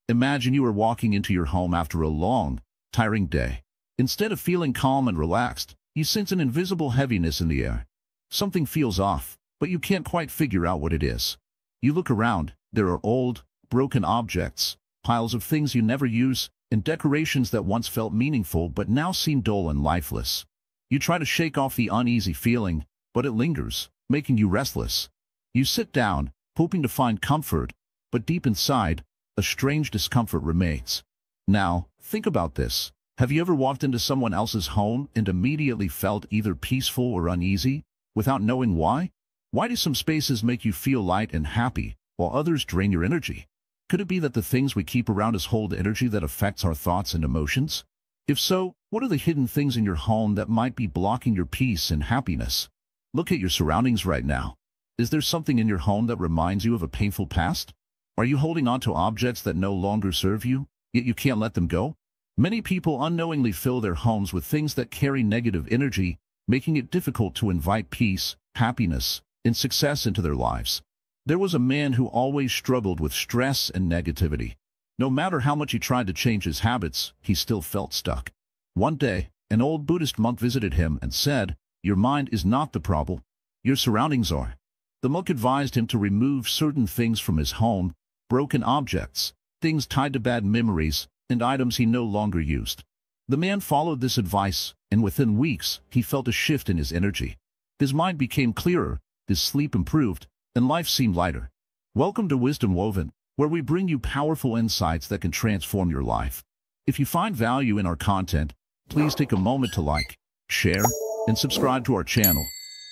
Imagine you are walking into your home after a long, tiring day. Instead of feeling calm and relaxed, you sense an invisible heaviness in the air. Something feels off, but you can't quite figure out what it is. You look around, there are old, broken objects, piles of things you never use, and decorations that once felt meaningful but now seem dull and lifeless. You try to shake off the uneasy feeling, but it lingers, making you restless. You sit down, hoping to find comfort, but deep inside, a strange discomfort remains. Now, think about this. Have you ever walked into someone else's home and immediately felt either peaceful or uneasy, without knowing why? Why do some spaces make you feel light and happy, while others drain your energy? Could it be that the things we keep around us hold energy that affects our thoughts and emotions? If so, what are the hidden things in your home that might be blocking your peace and happiness? Look at your surroundings right now. Is there something in your home that reminds you of a painful past? Are you holding on to objects that no longer serve you, yet you can't let them go? Many people unknowingly fill their homes with things that carry negative energy, making it difficult to invite peace, happiness, and success into their lives. There was a man who always struggled with stress and negativity. No matter how much he tried to change his habits, he still felt stuck. One day, an old Buddhist monk visited him and said, "Your mind is not the problem. Your surroundings are." The monk advised him to remove certain things from his home, broken objects, things tied to bad memories, and items he no longer used. The man followed this advice, and within weeks, he felt a shift in his energy. His mind became clearer, his sleep improved, and life seemed lighter. Welcome to Wisdom Woven, where we bring you powerful insights that can transform your life. If you find value in our content, please take a moment to like, share, and subscribe to our channel.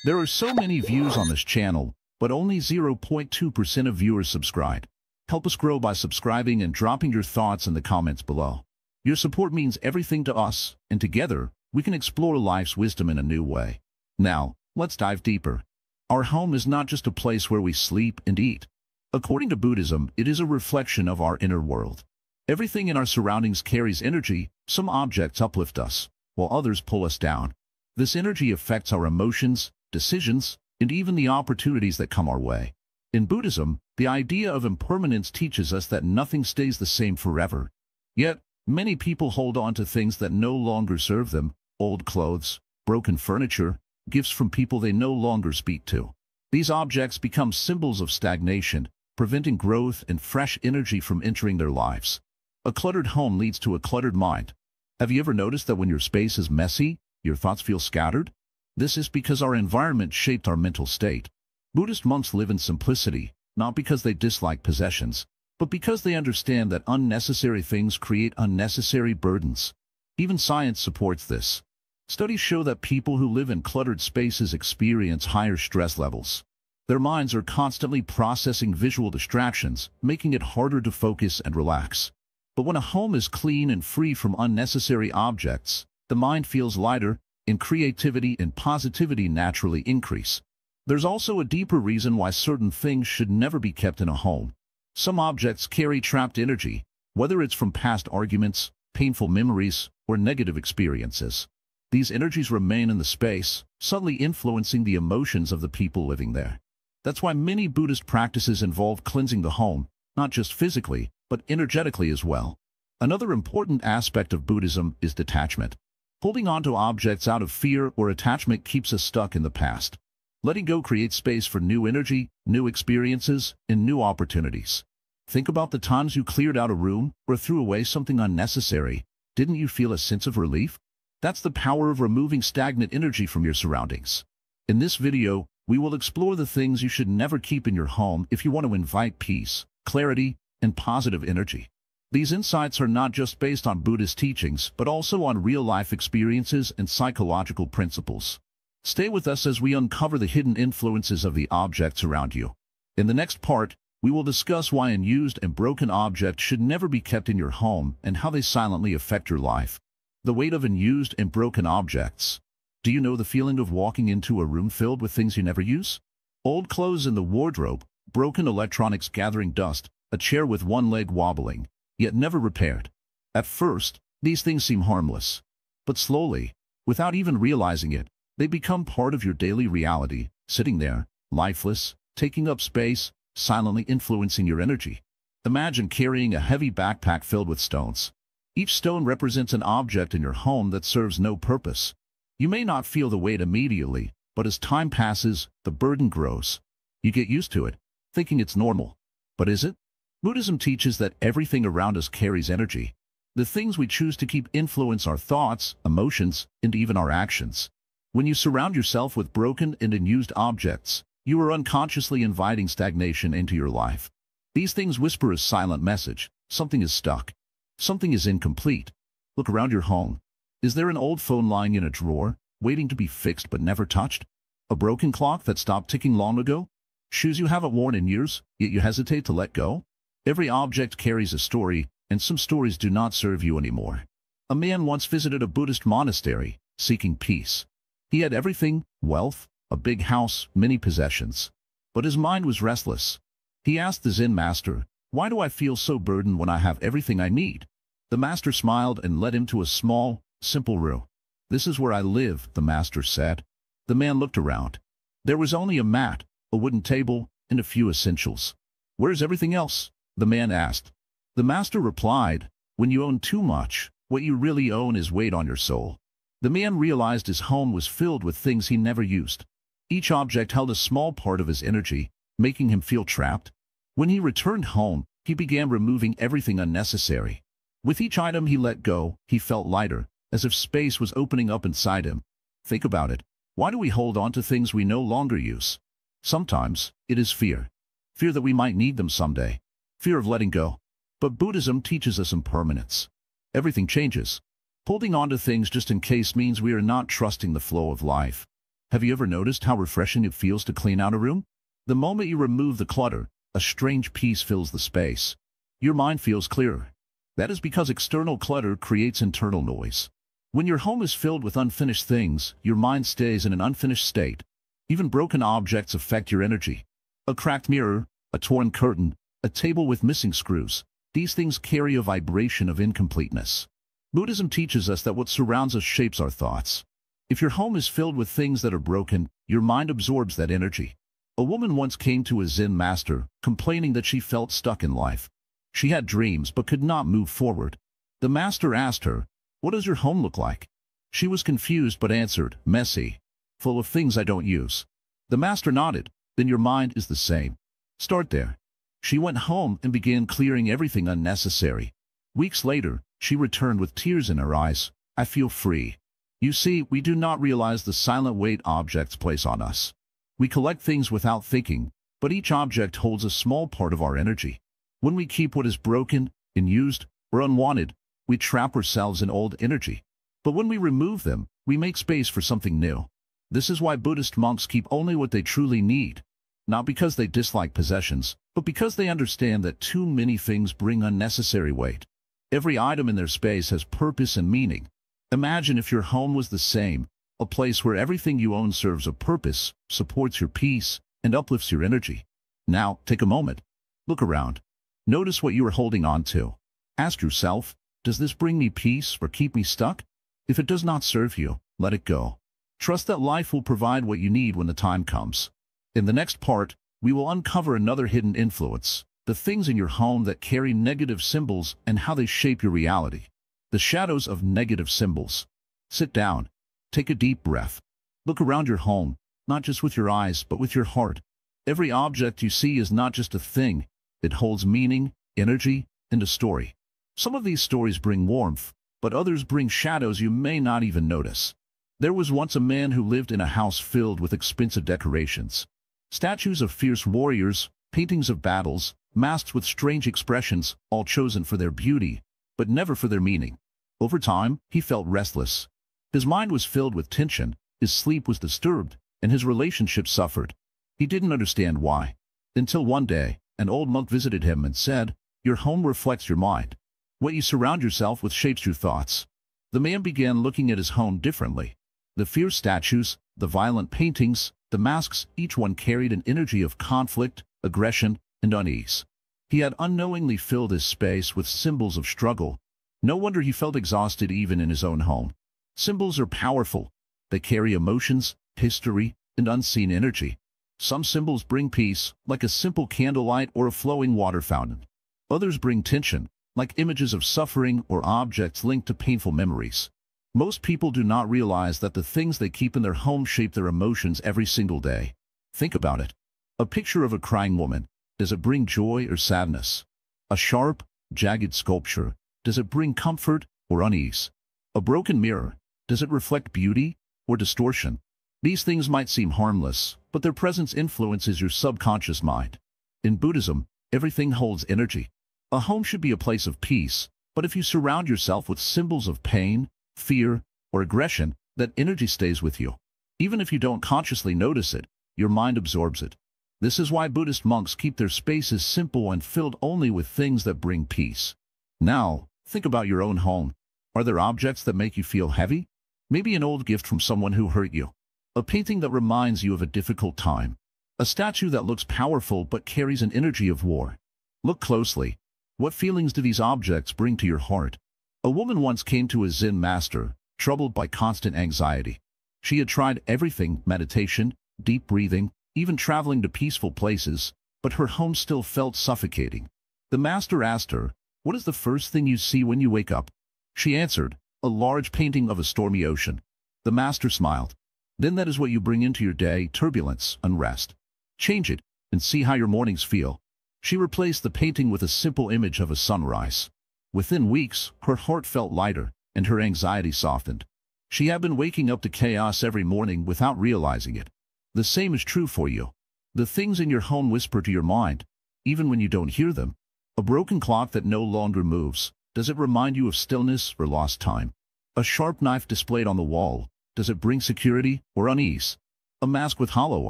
There are so many views on this channel, but only 0.2% of viewers subscribe. Help us grow by subscribing and dropping your thoughts in the comments below. Your support means everything to us, and together, we can explore life's wisdom in a new way. Now, let's dive deeper. Our home is not just a place where we sleep and eat. According to Buddhism, it is a reflection of our inner world. Everything in our surroundings carries energy. Some objects uplift us, while others pull us down. This energy affects our emotions, decisions, and even the opportunities that come our way. In Buddhism, the idea of impermanence teaches us that nothing stays the same forever. Yet, many people hold on to things that no longer serve them: old clothes, broken furniture, gifts from people they no longer speak to. These objects become symbols of stagnation, preventing growth and fresh energy from entering their lives. A cluttered home leads to a cluttered mind. Have you ever noticed that when your space is messy, your thoughts feel scattered? This is because our environment shaped our mental state. Buddhist monks live in simplicity, not because they dislike possessions, but because they understand that unnecessary things create unnecessary burdens. Even science supports this. Studies show that people who live in cluttered spaces experience higher stress levels. Their minds are constantly processing visual distractions, making it harder to focus and relax. But when a home is clean and free from unnecessary objects, the mind feels lighter, and creativity and positivity naturally increase. There's also a deeper reason why certain things should never be kept in a home. Some objects carry trapped energy, whether it's from past arguments, painful memories, or negative experiences. These energies remain in the space, subtly influencing the emotions of the people living there. That's why many Buddhist practices involve cleansing the home, not just physically, but energetically as well. Another important aspect of Buddhism is detachment. Holding on to objects out of fear or attachment keeps us stuck in the past. Letting go creates space for new energy, new experiences, and new opportunities. Think about the times you cleared out a room or threw away something unnecessary. Didn't you feel a sense of relief? That's the power of removing stagnant energy from your surroundings. In this video, we will explore the things you should never keep in your home if you want to invite peace, clarity, and positive energy. These insights are not just based on Buddhist teachings, but also on real-life experiences and psychological principles. Stay with us as we uncover the hidden influences of the objects around you. In the next part, we will discuss why unused and broken objects should never be kept in your home and how they silently affect your life. The weight of unused and broken objects. Do you know the feeling of walking into a room filled with things you never use? Old clothes in the wardrobe, broken electronics gathering dust, a chair with one leg wobbling, yet never repaired. At first, these things seem harmless. But slowly, without even realizing it, they become part of your daily reality, sitting there, lifeless, taking up space, silently influencing your energy. Imagine carrying a heavy backpack filled with stones. Each stone represents an object in your home that serves no purpose. You may not feel the weight immediately, but as time passes, the burden grows. You get used to it, thinking it's normal. But is it? Buddhism teaches that everything around us carries energy. The things we choose to keep influence our thoughts, emotions, and even our actions. When you surround yourself with broken and unused objects, you are unconsciously inviting stagnation into your life. These things whisper a silent message. Something is stuck. Something is incomplete. Look around your home. Is there an old phone lying in a drawer, waiting to be fixed but never touched? A broken clock that stopped ticking long ago? Shoes you haven't worn in years, yet you hesitate to let go? Every object carries a story, and some stories do not serve you anymore. A man once visited a Buddhist monastery, seeking peace. He had everything: wealth, a big house, many possessions. But his mind was restless. He asked the Zen master, "Why do I feel so burdened when I have everything I need?" The master smiled and led him to a small, simple room. "This is where I live," the master said. The man looked around. There was only a mat, a wooden table, and a few essentials. "Where's everything else?" the man asked. The master replied, "When you own too much, what you really own is weight on your soul." The man realized his home was filled with things he never used. Each object held a small part of his energy, making him feel trapped. When he returned home, he began removing everything unnecessary. With each item he let go, he felt lighter, as if space was opening up inside him. Think about it. Why do we hold on to things we no longer use? Sometimes it is fear. Fear that we might need them someday. Fear of letting go. But Buddhism teaches us impermanence. Everything changes. Holding on to things just in case means we are not trusting the flow of life. Have you ever noticed how refreshing it feels to clean out a room? The moment you remove the clutter, a strange peace fills the space. Your mind feels clearer. That is because external clutter creates internal noise. When your home is filled with unfinished things, your mind stays in an unfinished state. Even broken objects affect your energy. A cracked mirror, a torn curtain, a table with missing screws. These things carry a vibration of incompleteness. Buddhism teaches us that what surrounds us shapes our thoughts. If your home is filled with things that are broken, your mind absorbs that energy. A woman once came to a Zen master, complaining that she felt stuck in life. She had dreams but could not move forward. The master asked her, "What does your home look like?" She was confused but answered, "Messy. Full of things I don't use." The master nodded. "Then your mind is the same. Start there." She went home and began clearing everything unnecessary. Weeks later, she returned with tears in her eyes. "I feel free." You see, we do not realize the silent weight objects place on us. We collect things without thinking, but each object holds a small part of our energy. When we keep what is broken, unused, or unwanted, we trap ourselves in old energy. But when we remove them, we make space for something new. This is why Buddhist monks keep only what they truly need. Not because they dislike possessions, but because they understand that too many things bring unnecessary weight. Every item in their space has purpose and meaning. Imagine if your home was the same, a place where everything you own serves a purpose, supports your peace, and uplifts your energy. Now, take a moment. Look around. Notice what you are holding on to. Ask yourself, does this bring me peace or keep me stuck? If it does not serve you, let it go. Trust that life will provide what you need when the time comes. In the next part, we will uncover another hidden influence, the things in your home that carry negative symbols and how they shape your reality. The shadows of negative symbols. Sit down. Take a deep breath. Look around your home, not just with your eyes, but with your heart. Every object you see is not just a thing. It holds meaning, energy, and a story. Some of these stories bring warmth, but others bring shadows you may not even notice. There was once a man who lived in a house filled with expensive decorations. Statues of fierce warriors, paintings of battles, masks with strange expressions, all chosen for their beauty, but never for their meaning. Over time, he felt restless. His mind was filled with tension, his sleep was disturbed, and his relationships suffered. He didn't understand why. Until one day, an old monk visited him and said, "Your home reflects your mind. What you surround yourself with shapes your thoughts." The man began looking at his home differently. The fierce statues, the violent paintings, the masks, each one carried an energy of conflict, aggression, and unease. He had unknowingly filled his space with symbols of struggle. No wonder he felt exhausted even in his own home. Symbols are powerful. They carry emotions, history, and unseen energy. Some symbols bring peace, like a simple candlelight or a flowing water fountain. Others bring tension, like images of suffering or objects linked to painful memories. Most people do not realize that the things they keep in their home shape their emotions every single day. Think about it. A picture of a crying woman, does it bring joy or sadness? A sharp, jagged sculpture, does it bring comfort or unease? A broken mirror, does it reflect beauty or distortion? These things might seem harmless, but their presence influences your subconscious mind. In Buddhism, everything holds energy. A home should be a place of peace, but if you surround yourself with symbols of pain, fear, or aggression, that energy stays with you. Even if you don't consciously notice it, your mind absorbs it. This is why Buddhist monks keep their spaces simple and filled only with things that bring peace. Now, think about your own home. Are there objects that make you feel heavy? Maybe an old gift from someone who hurt you. A painting that reminds you of a difficult time. A statue that looks powerful but carries an energy of war. Look closely. What feelings do these objects bring to your heart? A woman once came to a Zen master, troubled by constant anxiety. She had tried everything, meditation, deep breathing, even traveling to peaceful places, but her home still felt suffocating. The master asked her, "What is the first thing you see when you wake up?" She answered, "A large painting of a stormy ocean." The master smiled. "Then that is what you bring into your day, turbulence, unrest. Change it, and see how your mornings feel." She replaced the painting with a simple image of a sunrise. Within weeks, her heart felt lighter, and her anxiety softened. She had been waking up to chaos every morning without realizing it. The same is true for you. The things in your home whisper to your mind, even when you don't hear them. A broken clock that no longer moves, does it remind you of stillness or lost time? A sharp knife displayed on the wall, does it bring security or unease? A mask with hollow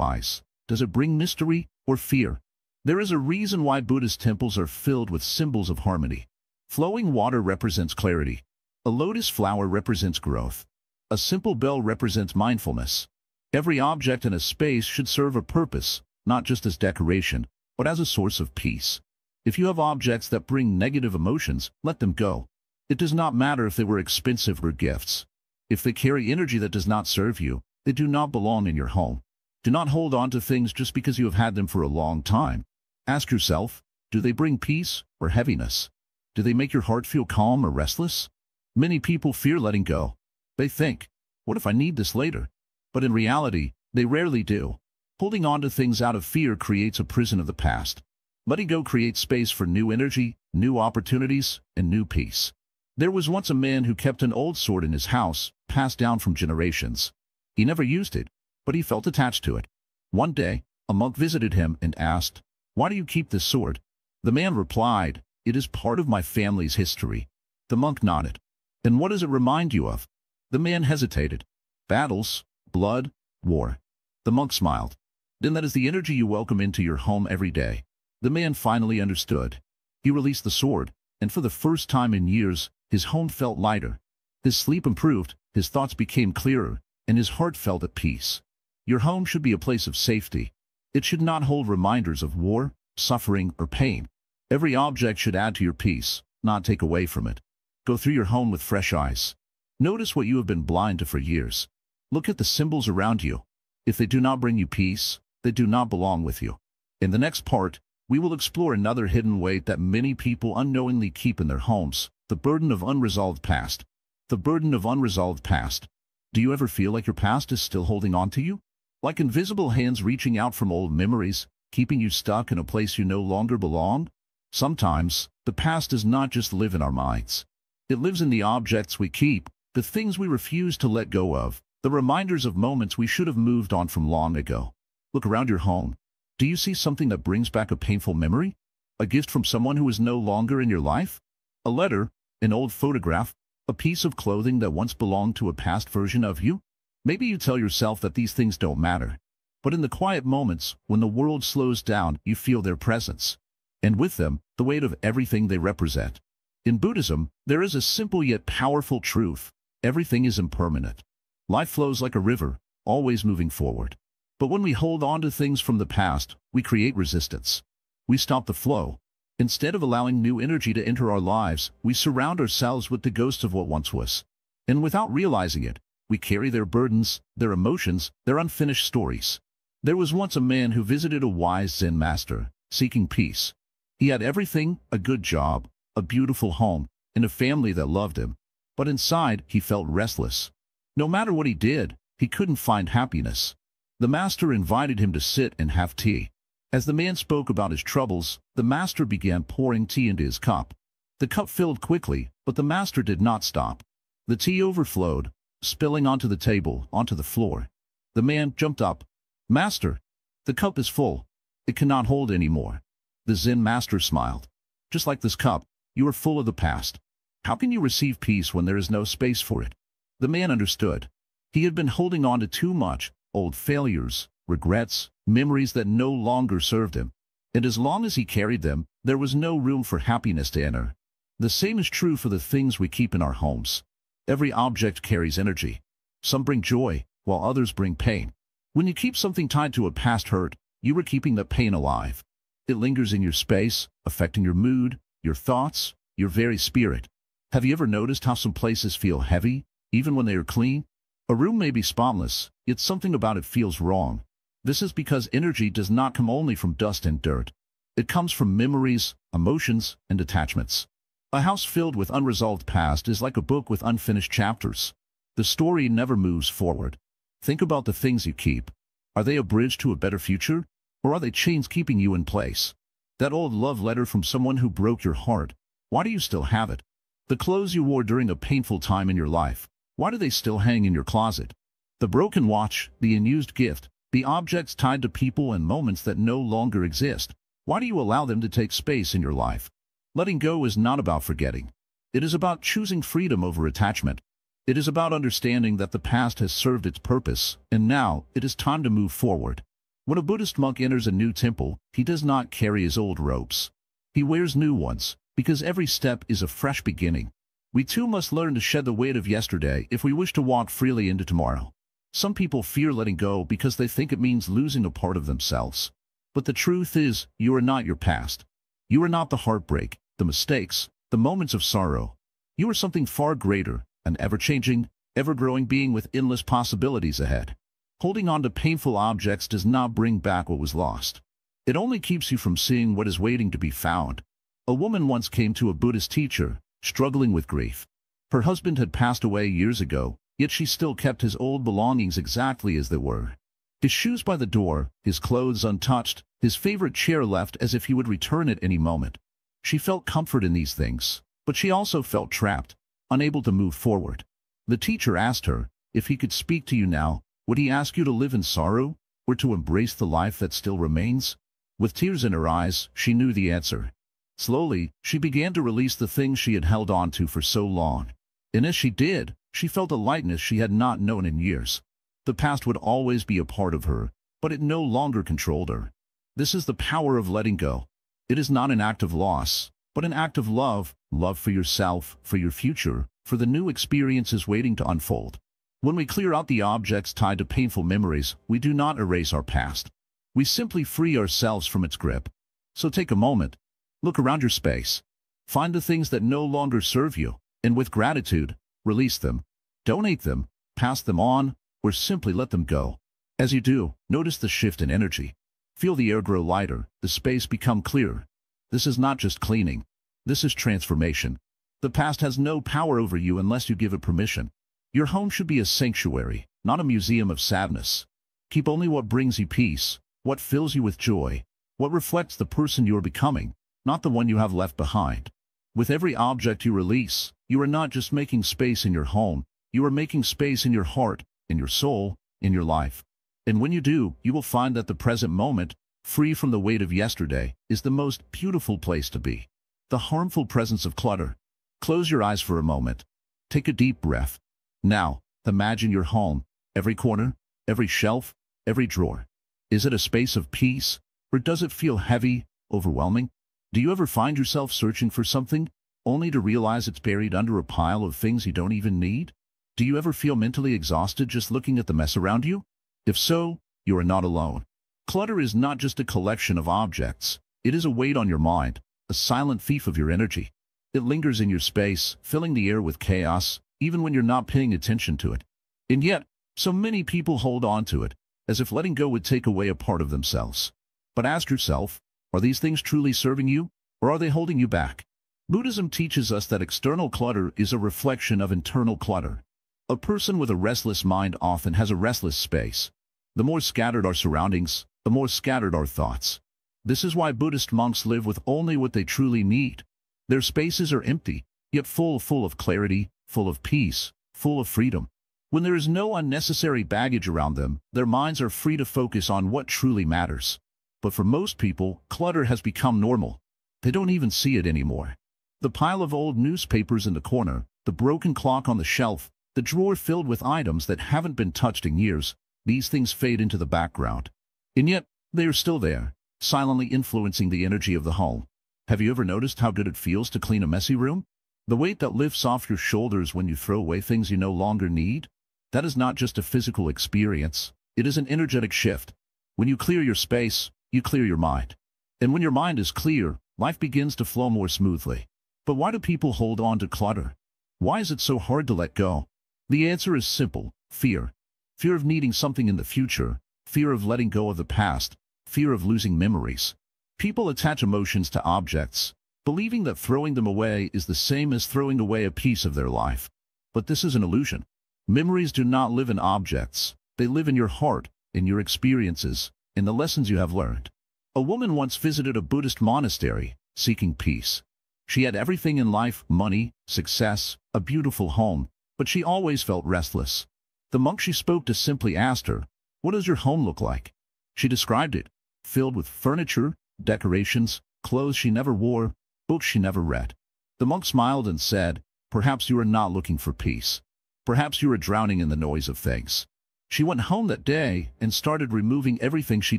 eyes, does it bring mystery or fear? There is a reason why Buddhist temples are filled with symbols of harmony. Flowing water represents clarity. A lotus flower represents growth. A simple bell represents mindfulness. Every object in a space should serve a purpose, not just as decoration, but as a source of peace. If you have objects that bring negative emotions, let them go. It does not matter if they were expensive or gifts. If they carry energy that does not serve you, they do not belong in your home. Do not hold on to things just because you have had them for a long time. Ask yourself, do they bring peace or heaviness? Do they make your heart feel calm or restless? Many people fear letting go. They think, what if I need this later? But in reality, they rarely do. Holding on to things out of fear creates a prison of the past. Letting go creates space for new energy, new opportunities, and new peace. There was once a man who kept an old sword in his house, passed down from generations. He never used it, but he felt attached to it. One day, a monk visited him and asked, "Why do you keep this sword?" The man replied, "It is part of my family's history." The monk nodded. "And what does it remind you of?" The man hesitated. "Battles, blood, war." The monk smiled. "Then that is the energy you welcome into your home every day." The man finally understood. He released the sword, and for the first time in years, his home felt lighter. His sleep improved, his thoughts became clearer, and his heart felt at peace. Your home should be a place of safety. It should not hold reminders of war, suffering, or pain. Every object should add to your peace, not take away from it. Go through your home with fresh eyes. Notice what you have been blind to for years. Look at the symbols around you. If they do not bring you peace, they do not belong with you. In the next part, we will explore another hidden weight that many people unknowingly keep in their homes, the burden of unresolved past. The burden of unresolved past. Do you ever feel like your past is still holding on to you? Like invisible hands reaching out from old memories, keeping you stuck in a place you no longer belong? Sometimes, the past does not just live in our minds. It lives in the objects we keep, the things we refuse to let go of, the reminders of moments we should have moved on from long ago. Look around your home. Do you see something that brings back a painful memory? A gift from someone who is no longer in your life? A letter, an old photograph, a piece of clothing that once belonged to a past version of you? Maybe you tell yourself that these things don't matter. But in the quiet moments, when the world slows down, you feel their presence. And with them, the weight of everything they represent. In Buddhism, there is a simple yet powerful truth. Everything is impermanent. Life flows like a river, always moving forward. But when we hold on to things from the past, we create resistance. We stop the flow. Instead of allowing new energy to enter our lives, we surround ourselves with the ghosts of what once was. And without realizing it, we carry their burdens, their emotions, their unfinished stories. There was once a man who visited a wise Zen master, seeking peace. He had everything, a good job, a beautiful home, and a family that loved him. But inside, he felt restless. No matter what he did, he couldn't find happiness. The master invited him to sit and have tea. As the man spoke about his troubles, the master began pouring tea into his cup. The cup filled quickly, but the master did not stop. The tea overflowed, spilling onto the table, onto the floor. The man jumped up. "Master, the cup is full. It cannot hold any more." The Zen master smiled. "Just like this cup, you are full of the past. How can you receive peace when there is no space for it?" The man understood. He had been holding on to too much, old failures, regrets, memories that no longer served him. And as long as he carried them, there was no room for happiness to enter. The same is true for the things we keep in our homes. Every object carries energy. Some bring joy, while others bring pain. When you keep something tied to a past hurt, you are keeping that pain alive. It lingers in your space, affecting your mood, your thoughts, your very spirit. Have you ever noticed how some places feel heavy, even when they are clean? A room may be spotless, yet something about it feels wrong. This is because energy does not come only from dust and dirt. It comes from memories, emotions, and attachments. A house filled with unresolved past is like a book with unfinished chapters. The story never moves forward. Think about the things you keep. Are they a bridge to a better future? Or are they chains keeping you in place? That old love letter from someone who broke your heart, why do you still have it? The clothes you wore during a painful time in your life, why do they still hang in your closet? The broken watch, the unused gift, the objects tied to people and moments that no longer exist, why do you allow them to take space in your life? Letting go is not about forgetting. It is about choosing freedom over attachment. It is about understanding that the past has served its purpose, and now it is time to move forward. When a Buddhist monk enters a new temple, he does not carry his old robes. He wears new ones, because every step is a fresh beginning. We too must learn to shed the weight of yesterday if we wish to walk freely into tomorrow. Some people fear letting go because they think it means losing a part of themselves. But the truth is, you are not your past. You are not the heartbreak, the mistakes, the moments of sorrow. You are something far greater, an ever-changing, ever-growing being with endless possibilities ahead. Holding on to painful objects does not bring back what was lost. It only keeps you from seeing what is waiting to be found. A woman once came to a Buddhist teacher, struggling with grief. Her husband had passed away years ago, yet she still kept his old belongings exactly as they were. His shoes by the door, his clothes untouched, his favorite chair left as if he would return at any moment. She felt comfort in these things, but she also felt trapped, unable to move forward. The teacher asked her, if he could speak to you now, would he ask you to live in sorrow, or to embrace the life that still remains? With tears in her eyes, she knew the answer. Slowly, she began to release the things she had held on to for so long. And as she did, she felt a lightness she had not known in years. The past would always be a part of her, but it no longer controlled her. This is the power of letting go. It is not an act of loss, but an act of love, love for yourself, for your future, for the new experiences waiting to unfold. When we clear out the objects tied to painful memories, we do not erase our past. We simply free ourselves from its grip. So take a moment. Look around your space. Find the things that no longer serve you, and with gratitude, release them. Donate them, pass them on, or simply let them go. As you do, notice the shift in energy. Feel the air grow lighter, the space become clearer. This is not just cleaning. This is transformation. The past has no power over you unless you give it permission. Your home should be a sanctuary, not a museum of sadness. Keep only what brings you peace, what fills you with joy, what reflects the person you are becoming, not the one you have left behind. With every object you release, you are not just making space in your home, you are making space in your heart, in your soul, in your life. And when you do, you will find that the present moment, free from the weight of yesterday, is the most beautiful place to be. The harmful presence of clutter. Close your eyes for a moment. Take a deep breath. Now, imagine your home, every corner, every shelf, every drawer. Is it a space of peace, or does it feel heavy, overwhelming? Do you ever find yourself searching for something, only to realize it's buried under a pile of things you don't even need? Do you ever feel mentally exhausted just looking at the mess around you? If so, you are not alone. Clutter is not just a collection of objects. It is a weight on your mind, a silent thief of your energy. It lingers in your space, filling the air with chaos, even when you're not paying attention to it. And yet, so many people hold on to it, as if letting go would take away a part of themselves. But ask yourself, are these things truly serving you? Or are they holding you back? Buddhism teaches us that external clutter is a reflection of internal clutter. A person with a restless mind often has a restless space. The more scattered our surroundings, the more scattered our thoughts. This is why Buddhist monks live with only what they truly need. Their spaces are empty, yet full of clarity, full of peace, full of freedom. When there is no unnecessary baggage around them, their minds are free to focus on what truly matters. But for most people, clutter has become normal. They don't even see it anymore. The pile of old newspapers in the corner, the broken clock on the shelf, the drawer filled with items that haven't been touched in years, these things fade into the background. And yet, they are still there, silently influencing the energy of the home. Have you ever noticed how good it feels to clean a messy room? The weight that lifts off your shoulders when you throw away things you no longer need? That is not just a physical experience, it is an energetic shift. When you clear your space, you clear your mind. And when your mind is clear, life begins to flow more smoothly. But why do people hold on to clutter? Why is it so hard to let go? The answer is simple: fear. Fear of needing something in the future, fear of letting go of the past, fear of losing memories. People attach emotions to objects, believing that throwing them away is the same as throwing away a piece of their life. But this is an illusion. Memories do not live in objects. They live in your heart, in your experiences, in the lessons you have learned. A woman once visited a Buddhist monastery, seeking peace. She had everything in life: money, success, a beautiful home, but she always felt restless. The monk she spoke to simply asked her, "What does your home look like?" She described it, filled with furniture, decorations, clothes she never wore, books she never read. The monk smiled and said, "Perhaps you are not looking for peace. Perhaps you are drowning in the noise of things." She went home that day and started removing everything she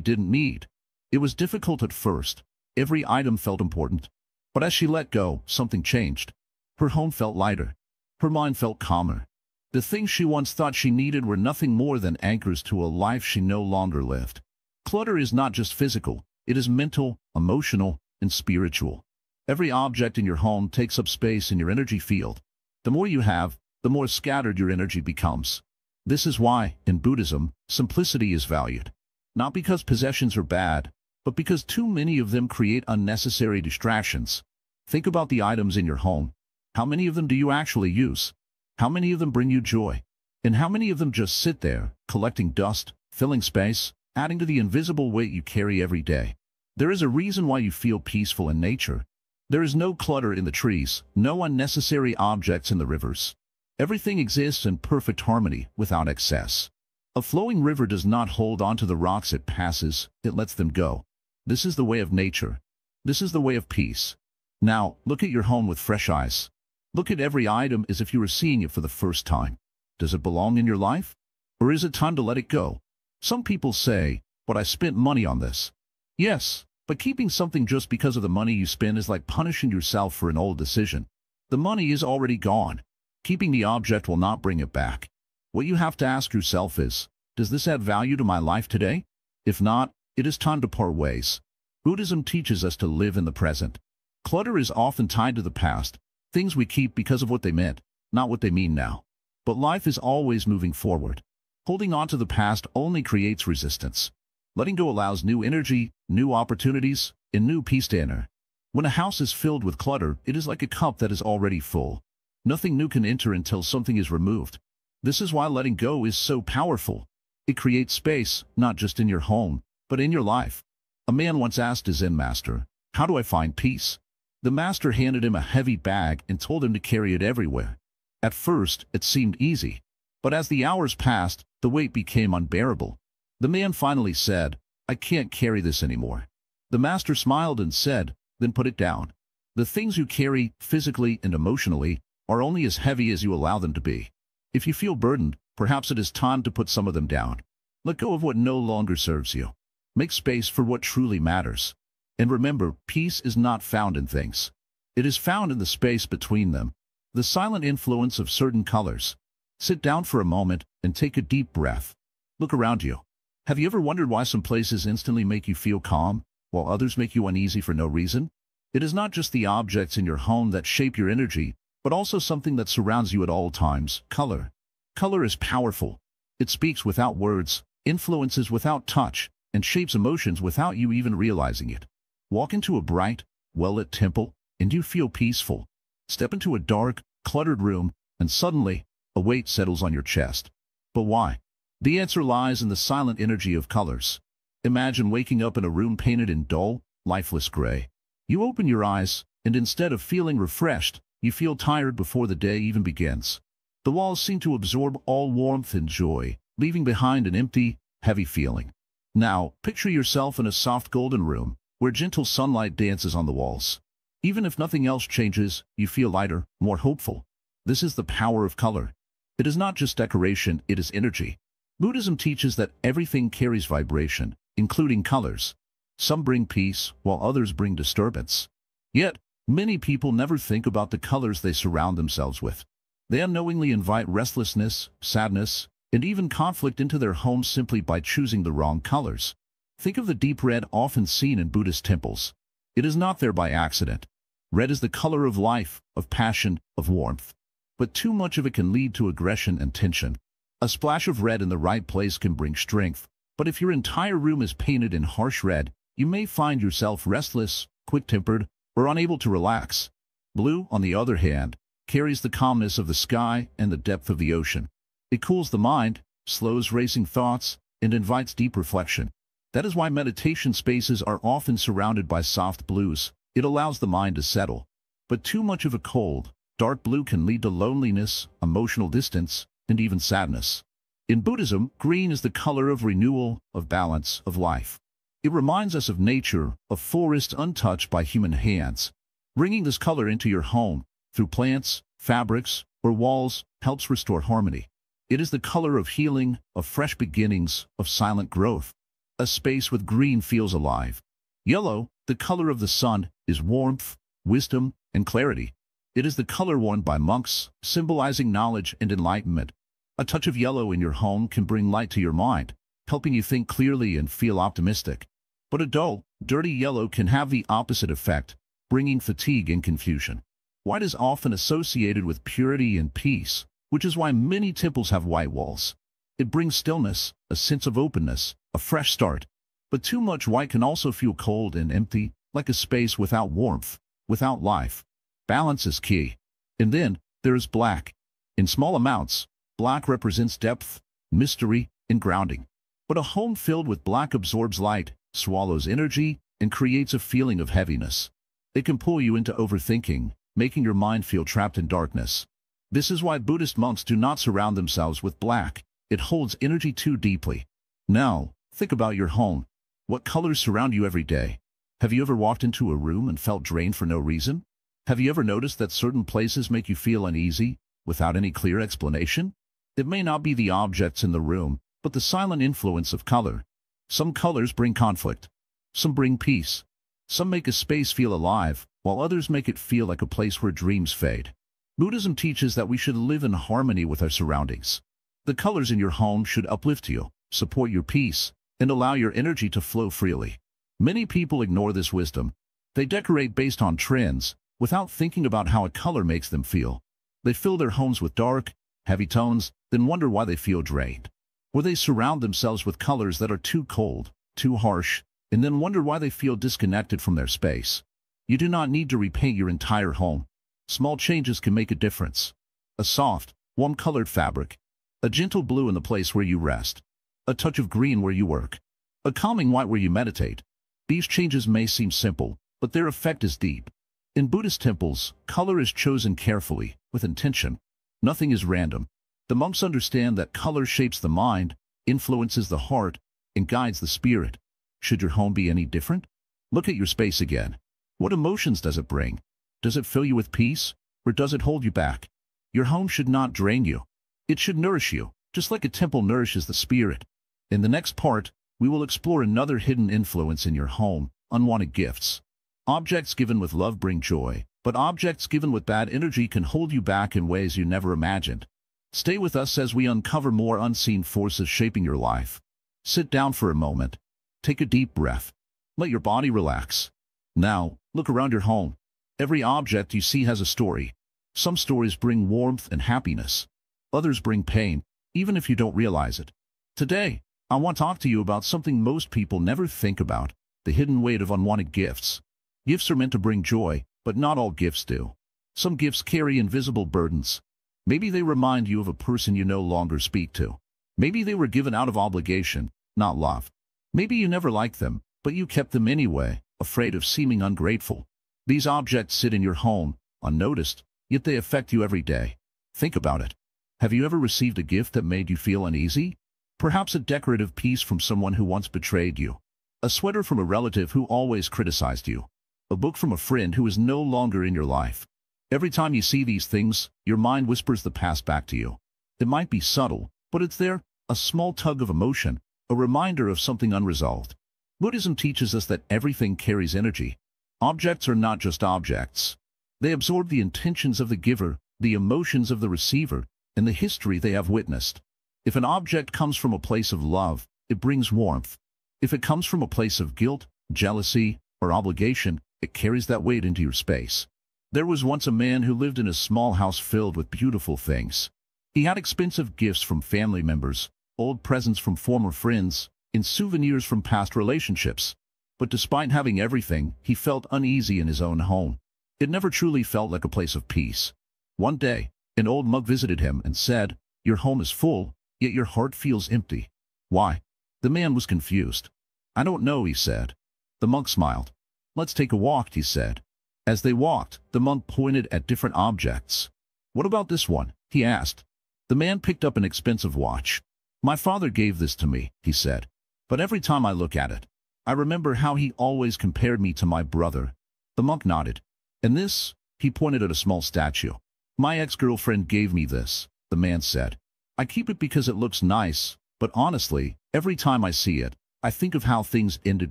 didn't need. It was difficult at first. Every item felt important. But as she let go, something changed. Her home felt lighter. Her mind felt calmer. The things she once thought she needed were nothing more than anchors to a life she no longer lived. Clutter is not just physical, it is mental, emotional, and spiritual. Every object in your home takes up space in your energy field. The more you have, the more scattered your energy becomes. This is why, in Buddhism, simplicity is valued. Not because possessions are bad, but because too many of them create unnecessary distractions. Think about the items in your home. How many of them do you actually use? How many of them bring you joy? And how many of them just sit there, collecting dust, filling space, adding to the invisible weight you carry every day? There is a reason why you feel peaceful in nature. There is no clutter in the trees, no unnecessary objects in the rivers. Everything exists in perfect harmony, without excess. A flowing river does not hold on to the rocks it passes, it lets them go. This is the way of nature. This is the way of peace. Now, look at your home with fresh eyes. Look at every item as if you were seeing it for the first time. Does it belong in your life? Or is it time to let it go? Some people say, "But I spent money on this." Yes, but keeping something just because of the money you spend is like punishing yourself for an old decision. The money is already gone. Keeping the object will not bring it back. What you have to ask yourself is, does this add value to my life today? If not, it is time to part ways. Buddhism teaches us to live in the present. Clutter is often tied to the past, things we keep because of what they meant, not what they mean now. But life is always moving forward. Holding on to the past only creates resistance. Letting go allows new energy, new opportunities, and new peace to enter. When a house is filled with clutter, it is like a cup that is already full. Nothing new can enter until something is removed. This is why letting go is so powerful. It creates space, not just in your home, but in your life. A man once asked his Zen master, "How do I find peace?" The master handed him a heavy bag and told him to carry it everywhere. At first, it seemed easy. But as the hours passed, the weight became unbearable. The man finally said, "I can't carry this anymore." The master smiled and said, "Then put it down." The things you carry, physically and emotionally, are only as heavy as you allow them to be. If you feel burdened, perhaps it is time to put some of them down. Let go of what no longer serves you. Make space for what truly matters. And remember, peace is not found in things. It is found in the space between them, the silent influence of certain colors. Sit down for a moment and take a deep breath. Look around you. Have you ever wondered why some places instantly make you feel calm, while others make you uneasy for no reason? It is not just the objects in your home that shape your energy, but also something that surrounds you at all times: color. Color is powerful. It speaks without words, influences without touch, and shapes emotions without you even realizing it. Walk into a bright, well-lit temple, and you feel peaceful. Step into a dark, cluttered room, and suddenly, a weight settles on your chest. But why? The answer lies in the silent energy of colors. Imagine waking up in a room painted in dull, lifeless gray. You open your eyes, and instead of feeling refreshed, you feel tired before the day even begins. The walls seem to absorb all warmth and joy, leaving behind an empty, heavy feeling. Now, picture yourself in a soft golden room, where gentle sunlight dances on the walls. Even if nothing else changes, you feel lighter, more hopeful. This is the power of color. It is not just decoration, it is energy. Buddhism teaches that everything carries vibration, including colors. Some bring peace, while others bring disturbance. Yet, many people never think about the colors they surround themselves with. They unknowingly invite restlessness, sadness, and even conflict into their homes simply by choosing the wrong colors. Think of the deep red often seen in Buddhist temples. It is not there by accident. Red is the color of life, of passion, of warmth. But too much of it can lead to aggression and tension. A splash of red in the right place can bring strength, but if your entire room is painted in harsh red, you may find yourself restless, quick-tempered, or unable to relax. Blue, on the other hand, carries the calmness of the sky and the depth of the ocean. It cools the mind, slows racing thoughts, and invites deep reflection. That is why meditation spaces are often surrounded by soft blues. It allows the mind to settle. But too much of a cold, dark blue can lead to loneliness, emotional distance, and even sadness. In Buddhism, green is the color of renewal, of balance, of life. It reminds us of nature, a forest untouched by human hands. Bringing this color into your home, through plants, fabrics, or walls, helps restore harmony. It is the color of healing, of fresh beginnings, of silent growth. A space with green feels alive. Yellow, the color of the sun, is warmth, wisdom, and clarity. It is the color worn by monks, symbolizing knowledge and enlightenment. A touch of yellow in your home can bring light to your mind, helping you think clearly and feel optimistic. But a dull, dirty yellow can have the opposite effect, bringing fatigue and confusion. White is often associated with purity and peace, which is why many temples have white walls. It brings stillness, a sense of openness, a fresh start. But too much white can also feel cold and empty, like a space without warmth, without life. Balance is key. And then, there is black. In small amounts, black represents depth, mystery, and grounding. But a home filled with black absorbs light, swallows energy, and creates a feeling of heaviness. It can pull you into overthinking, making your mind feel trapped in darkness. This is why Buddhist monks do not surround themselves with black. It holds energy too deeply. Now, think about your home. What colors surround you every day? Have you ever walked into a room and felt drained for no reason? Have you ever noticed that certain places make you feel uneasy, without any clear explanation? It may not be the objects in the room, but the silent influence of color. Some colors bring conflict. Some bring peace. Some make a space feel alive, while others make it feel like a place where dreams fade. Buddhism teaches that we should live in harmony with our surroundings. The colors in your home should uplift you, support your peace, and allow your energy to flow freely. Many people ignore this wisdom. They decorate based on trends, without thinking about how a color makes them feel. They fill their homes with dark, heavy tones, then wonder why they feel drained. Or they surround themselves with colors that are too cold, too harsh, and then wonder why they feel disconnected from their space. You do not need to repaint your entire home. Small changes can make a difference. A soft, warm-colored fabric. A gentle blue in the place where you rest. A touch of green where you work. A calming white where you meditate. These changes may seem simple, but their effect is deep. In Buddhist temples, color is chosen carefully, with intention. Nothing is random. The monks understand that color shapes the mind, influences the heart, and guides the spirit. Should your home be any different? Look at your space again. What emotions does it bring? Does it fill you with peace, or does it hold you back? Your home should not drain you. It should nourish you, just like a temple nourishes the spirit. In the next part, we will explore another hidden influence in your home, unwanted gifts. Objects given with love bring joy, but objects given with bad energy can hold you back in ways you never imagined. Stay with us as we uncover more unseen forces shaping your life. Sit down for a moment. Take a deep breath. Let your body relax. Now, look around your home. Every object you see has a story. Some stories bring warmth and happiness. Others bring pain, even if you don't realize it. Today, I want to talk to you about something most people never think about, the hidden weight of unwanted gifts. Gifts are meant to bring joy, but not all gifts do. Some gifts carry invisible burdens. Maybe they remind you of a person you no longer speak to. Maybe they were given out of obligation, not love. Maybe you never liked them, but you kept them anyway, afraid of seeming ungrateful. These objects sit in your home, unnoticed, yet they affect you every day. Think about it. Have you ever received a gift that made you feel uneasy? Perhaps a decorative piece from someone who once betrayed you. A sweater from a relative who always criticized you. A book from a friend who is no longer in your life. Every time you see these things, your mind whispers the past back to you. It might be subtle, but it's there, a small tug of emotion, a reminder of something unresolved. Buddhism teaches us that everything carries energy. Objects are not just objects. They absorb the intentions of the giver, the emotions of the receiver, and the history they have witnessed. If an object comes from a place of love, it brings warmth. If it comes from a place of guilt, jealousy, or obligation, it carries that weight into your space. There was once a man who lived in a small house filled with beautiful things. He had expensive gifts from family members, old presents from former friends, and souvenirs from past relationships. But despite having everything, he felt uneasy in his own home. It never truly felt like a place of peace. One day, an old monk visited him and said, "Your home is full, yet your heart feels empty. Why?" The man was confused. "I don't know," he said. The monk smiled. "Let's take a walk," he said. As they walked, the monk pointed at different objects. "What about this one?" he asked. The man picked up an expensive watch. "My father gave this to me," he said. "But every time I look at it, I remember how he always compared me to my brother." The monk nodded. "And this?" He pointed at a small statue. "My ex-girlfriend gave me this," the man said. "I keep it because it looks nice, but honestly, every time I see it, I think of how things ended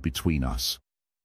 between us."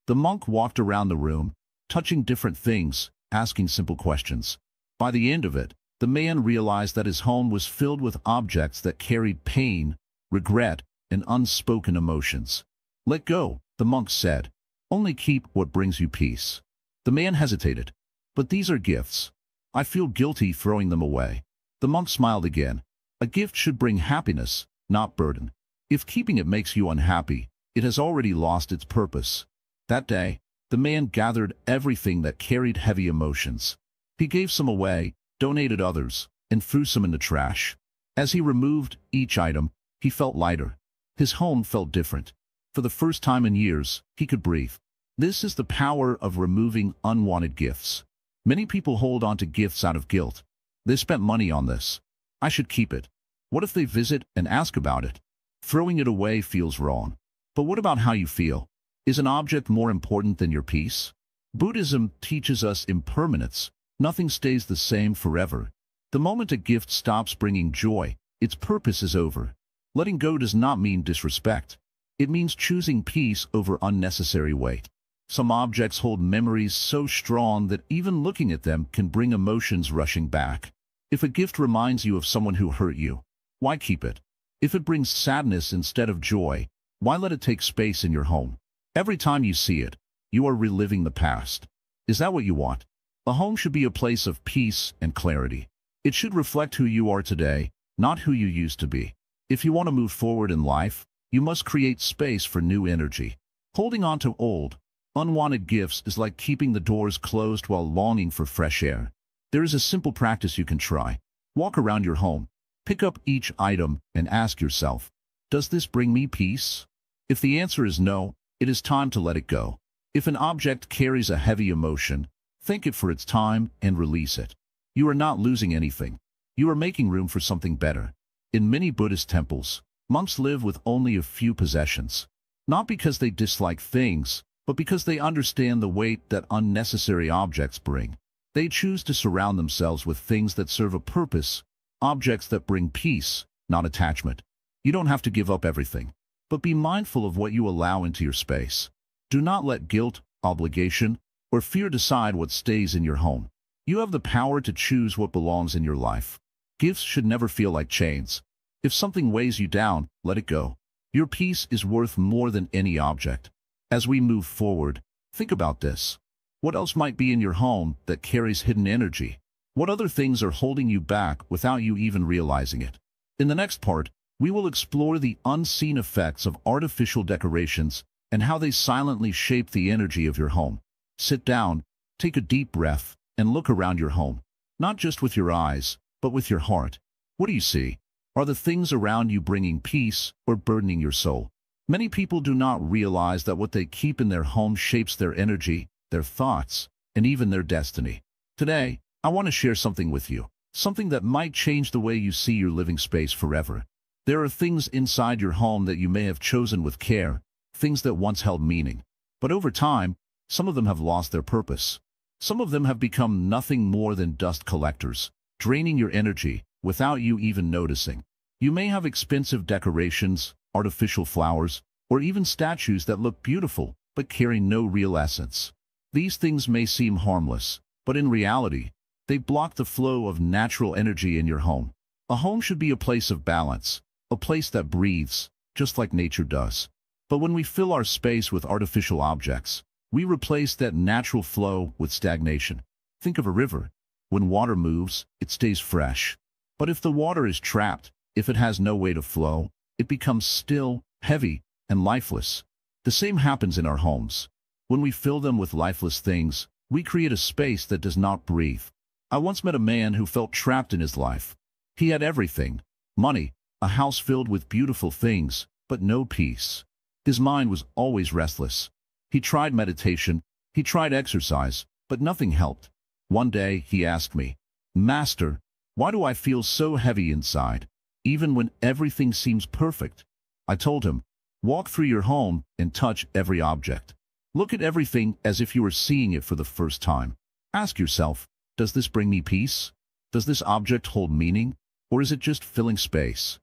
The monk walked around the room, touching different things, asking simple questions. By the end of it, the man realized that his home was filled with objects that carried pain, regret, and unspoken emotions. "Let go," the monk said. "Only keep what brings you peace." The man hesitated. "But these are gifts. I feel guilty throwing them away." The monk smiled again. "A gift should bring happiness, not burden. If keeping it makes you unhappy, it has already lost its purpose." That day, the man gathered everything that carried heavy emotions. He gave some away, donated others, and threw some in the trash. As he removed each item, he felt lighter. His home felt different. For the first time in years, he could breathe. This is the power of removing unwanted gifts. Many people hold on to gifts out of guilt. They spent money on this. I should keep it. What if they visit and ask about it? Throwing it away feels wrong. But what about how you feel? Is an object more important than your peace? Buddhism teaches us impermanence. Nothing stays the same forever. The moment a gift stops bringing joy, its purpose is over. Letting go does not mean disrespect. It means choosing peace over unnecessary weight. Some objects hold memories so strong that even looking at them can bring emotions rushing back. If a gift reminds you of someone who hurt you, why keep it? If it brings sadness instead of joy, why let it take space in your home? Every time you see it, you are reliving the past. Is that what you want? A home should be a place of peace and clarity. It should reflect who you are today, not who you used to be. If you want to move forward in life, you must create space for new energy. Holding on to old, unwanted gifts is like keeping the doors closed while longing for fresh air. There is a simple practice you can try. Walk around your home. Pick up each item and ask yourself, does this bring me peace? If the answer is no, it is time to let it go. If an object carries a heavy emotion, thank it for its time and release it. You are not losing anything. You are making room for something better. In many Buddhist temples, monks live with only a few possessions. Not because they dislike things, but because they understand the weight that unnecessary objects bring. They choose to surround themselves with things that serve a purpose, objects that bring peace, not attachment. You don't have to give up everything, but be mindful of what you allow into your space. Do not let guilt, obligation, or fear decide what stays in your home. You have the power to choose what belongs in your life. Gifts should never feel like chains. If something weighs you down, let it go. Your peace is worth more than any object. As we move forward, think about this. What else might be in your home that carries hidden energy? What other things are holding you back without you even realizing it? In the next part, we will explore the unseen effects of artificial decorations and how they silently shape the energy of your home. Sit down, take a deep breath, and look around your home. Not just with your eyes, but with your heart. What do you see? Are the things around you bringing peace or burdening your soul? Many people do not realize that what they keep in their home shapes their energy, their thoughts, and even their destiny. Today, I want to share something with you, something that might change the way you see your living space forever. There are things inside your home that you may have chosen with care, things that once held meaning. But over time, some of them have lost their purpose. Some of them have become nothing more than dust collectors, draining your energy without you even noticing. You may have expensive decorations, artificial flowers, or even statues that look beautiful but carry no real essence. These things may seem harmless, but in reality, they block the flow of natural energy in your home. A home should be a place of balance, a place that breathes, just like nature does. But when we fill our space with artificial objects, we replace that natural flow with stagnation. Think of a river. When water moves, it stays fresh. But if the water is trapped, if it has no way to flow, it becomes still, heavy, and lifeless. The same happens in our homes. When we fill them with lifeless things, we create a space that does not breathe. I once met a man who felt trapped in his life. He had everything: money, a house filled with beautiful things, but no peace. His mind was always restless. He tried meditation, he tried exercise, but nothing helped. One day he asked me, "Master, why do I feel so heavy inside, even when everything seems perfect?" I told him, "Walk through your home and touch every object. Look at everything as if you were seeing it for the first time. Ask yourself, does this bring me peace? Does this object hold meaning? Or is it just filling space?"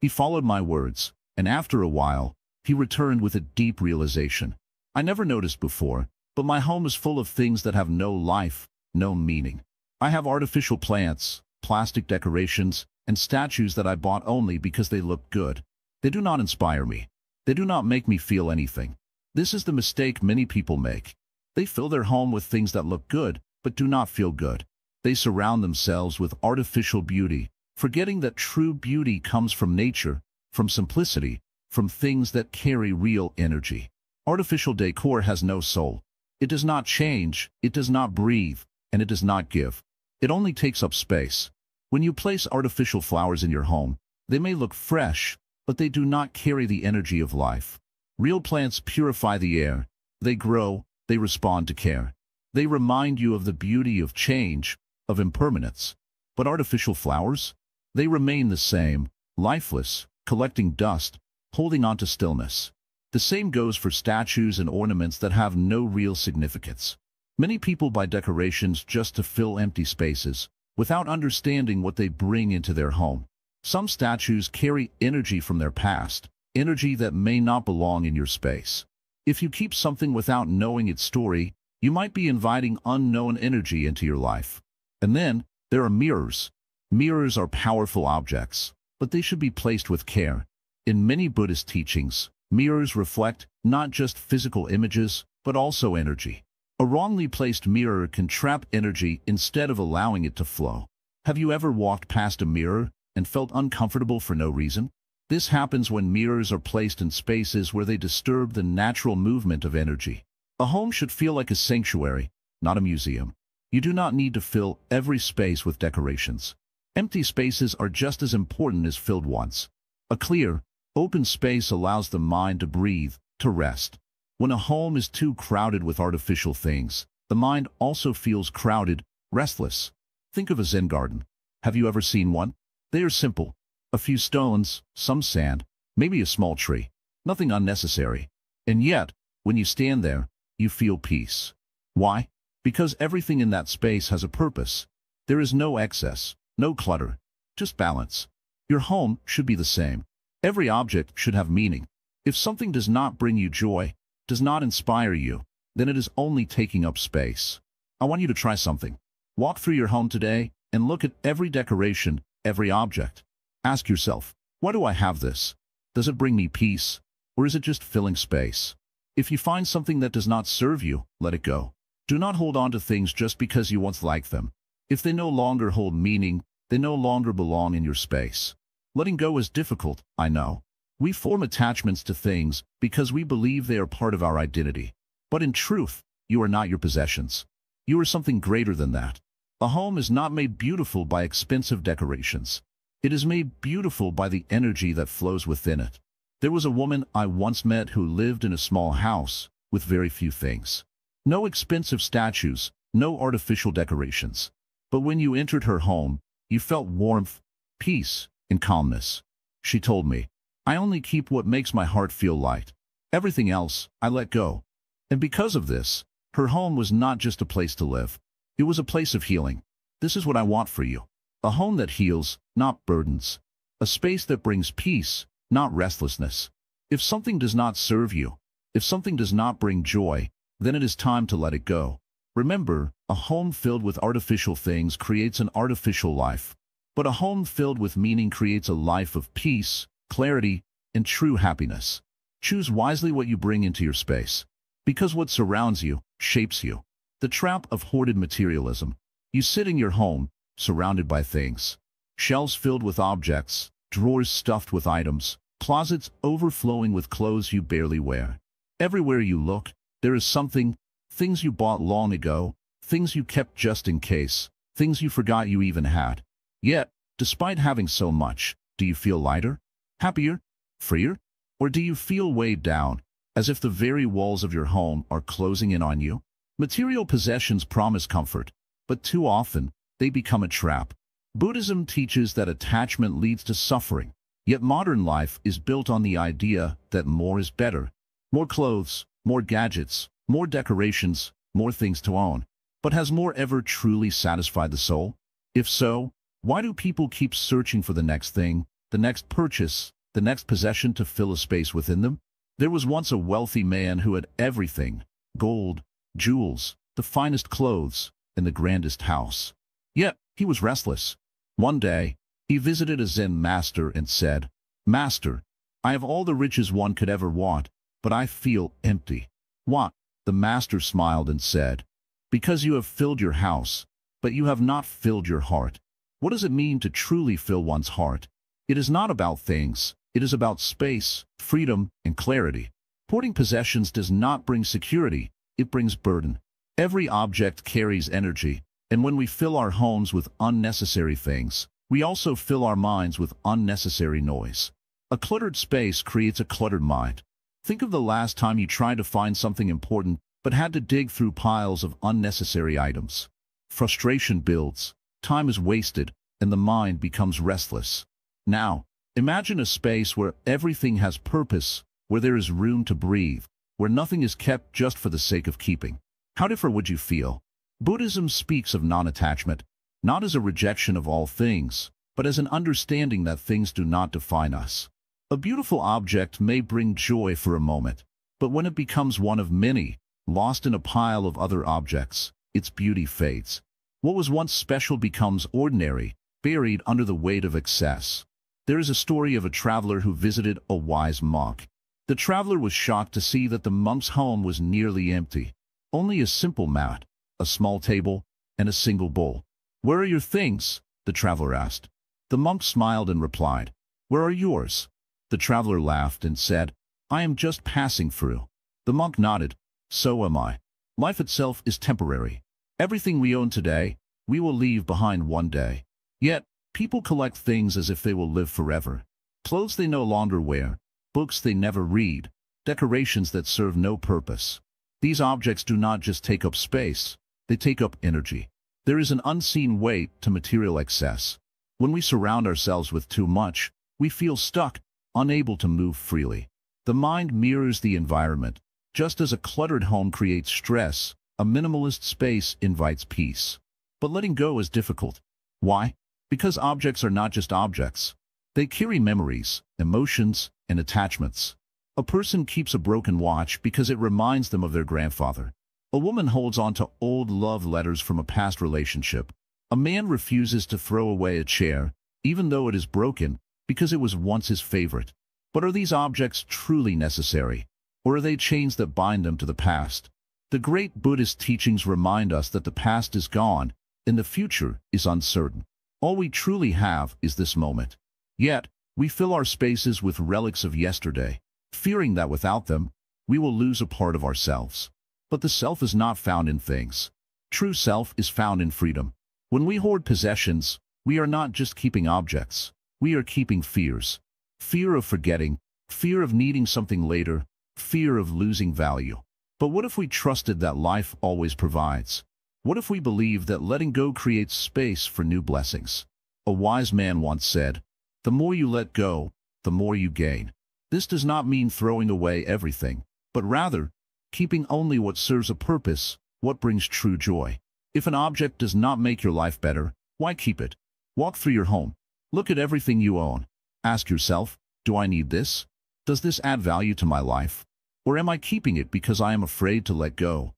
He followed my words, and after a while, he returned with a deep realization. I never noticed before, but my home is full of things that have no life, no meaning. I have artificial plants, plastic decorations, and statues that I bought only because they look good. They do not inspire me. They do not make me feel anything. This is the mistake many people make. They fill their home with things that look good, but do not feel good. They surround themselves with artificial beauty, forgetting that true beauty comes from nature, from simplicity, from things that carry real energy. Artificial decor has no soul. It does not change, it does not breathe, and it does not give. It only takes up space. When you place artificial flowers in your home, they may look fresh, but they do not carry the energy of life. Real plants purify the air. They grow, they respond to care. They remind you of the beauty of change, of impermanence. But artificial flowers? They remain the same, lifeless, collecting dust, holding on to stillness. The same goes for statues and ornaments that have no real significance. Many people buy decorations just to fill empty spaces, without understanding what they bring into their home. Some statues carry energy from their past, energy that may not belong in your space. If you keep something without knowing its story, you might be inviting unknown energy into your life. And then, there are mirrors. Mirrors are powerful objects, but they should be placed with care. In many Buddhist teachings, mirrors reflect not just physical images, but also energy. A wrongly placed mirror can trap energy instead of allowing it to flow. Have you ever walked past a mirror and felt uncomfortable for no reason? This happens when mirrors are placed in spaces where they disturb the natural movement of energy. A home should feel like a sanctuary, not a museum. You do not need to fill every space with decorations. Empty spaces are just as important as filled ones. A clear, open space allows the mind to breathe, to rest. When a home is too crowded with artificial things, the mind also feels crowded, restless. Think of a Zen garden. Have you ever seen one? They are simple. A few stones, some sand, maybe a small tree. Nothing unnecessary. And yet, when you stand there, you feel peace. Why? Because everything in that space has a purpose. There is no excess, no clutter, just balance. Your home should be the same. Every object should have meaning. If something does not bring you joy, does not inspire you, then it is only taking up space. I want you to try something. Walk through your home today and look at every decoration, every object. Ask yourself, why do I have this? Does it bring me peace, or is it just filling space? If you find something that does not serve you, let it go. Do not hold on to things just because you once liked them. If they no longer hold meaning, they no longer belong in your space. Letting go is difficult, I know. We form attachments to things because we believe they are part of our identity. But in truth, you are not your possessions. You are something greater than that. A home is not made beautiful by expensive decorations. It is made beautiful by the energy that flows within it. There was a woman I once met who lived in a small house with very few things. No expensive statues, no artificial decorations. But when you entered her home, you felt warmth, peace, and calmness. She told me, "I only keep what makes my heart feel light. Everything else, I let go." And because of this, her home was not just a place to live. It was a place of healing. This is what I want for you. A home that heals, not burdens. A space that brings peace, not restlessness. If something does not serve you, if something does not bring joy, then it is time to let it go. Remember, a home filled with artificial things creates an artificial life. But a home filled with meaning creates a life of peace, clarity, and true happiness. Choose wisely what you bring into your space. Because what surrounds you shapes you. The trap of hoarded materialism. You sit in your home, surrounded by things. Shelves filled with objects, drawers stuffed with items, closets overflowing with clothes you barely wear. Everywhere you look, there is something, things you bought long ago, things you kept just in case, things you forgot you even had. Yet, despite having so much, do you feel lighter, happier, freer? Or do you feel weighed down, as if the very walls of your home are closing in on you? Material possessions promise comfort, but too often, they become a trap. Buddhism teaches that attachment leads to suffering, yet modern life is built on the idea that more is better. More clothes, more gadgets, more decorations, more things to own. But has more ever truly satisfied the soul? If so, why do people keep searching for the next thing, the next purchase, the next possession to fill a space within them? There was once a wealthy man who had everything: gold, jewels, the finest clothes, and the grandest house. Yet, he was restless. One day, he visited a Zen master and said, "Master, I have all the riches one could ever want, but I feel empty." "What?" The master smiled and said, "Because you have filled your house, but you have not filled your heart." What does it mean to truly fill one's heart? It is not about things. It is about space, freedom, and clarity. Hoarding possessions does not bring security. It brings burden. Every object carries energy, and when we fill our homes with unnecessary things, we also fill our minds with unnecessary noise. A cluttered space creates a cluttered mind. Think of the last time you tried to find something important but had to dig through piles of unnecessary items. Frustration builds, time is wasted, and the mind becomes restless. Now, imagine a space where everything has purpose, where there is room to breathe, where nothing is kept just for the sake of keeping. How different would you feel? Buddhism speaks of non-attachment, not as a rejection of all things, but as an understanding that things do not define us. A beautiful object may bring joy for a moment, but when it becomes one of many, lost in a pile of other objects, its beauty fades. What was once special becomes ordinary, buried under the weight of excess. There is a story of a traveler who visited a wise monk. The traveler was shocked to see that the monk's home was nearly empty. Only a simple mat, a small table, and a single bowl. "Where are your things?" the traveler asked. The monk smiled and replied, "Where are yours?" The traveler laughed and said, "I am just passing through." The monk nodded, "So am I. Life itself is temporary. Everything we own today, we will leave behind one day. Yet, people collect things as if they will live forever. Clothes they no longer wear, books they never read, decorations that serve no purpose. These objects do not just take up space, they take up energy. There is an unseen weight to material excess. When we surround ourselves with too much, we feel stuck, unable to move freely. The mind mirrors the environment. Just as a cluttered home creates stress, a minimalist space invites peace. But letting go is difficult. Why? Because objects are not just objects. They carry memories, emotions, and attachments. A person keeps a broken watch because it reminds them of their grandfather. A woman holds on to old love letters from a past relationship. A man refuses to throw away a chair, even though it is broken, because it was once his favorite. But are these objects truly necessary? Or are they chains that bind them to the past? The great Buddhist teachings remind us that the past is gone, and the future is uncertain. All we truly have is this moment. Yet, we fill our spaces with relics of yesterday, fearing that without them, we will lose a part of ourselves. But the self is not found in things. True self is found in freedom. When we hoard possessions, we are not just keeping objects. We are keeping fears. Fear of forgetting, fear of needing something later, fear of losing value. But what if we trusted that life always provides? What if we believed that letting go creates space for new blessings? A wise man once said, "The more you let go, the more you gain." This does not mean throwing away everything, but rather, keeping only what serves a purpose, what brings true joy. If an object does not make your life better, why keep it? Walk through your home. Look at everything you own. Ask yourself, do I need this? Does this add value to my life? Or am I keeping it because I am afraid to let go?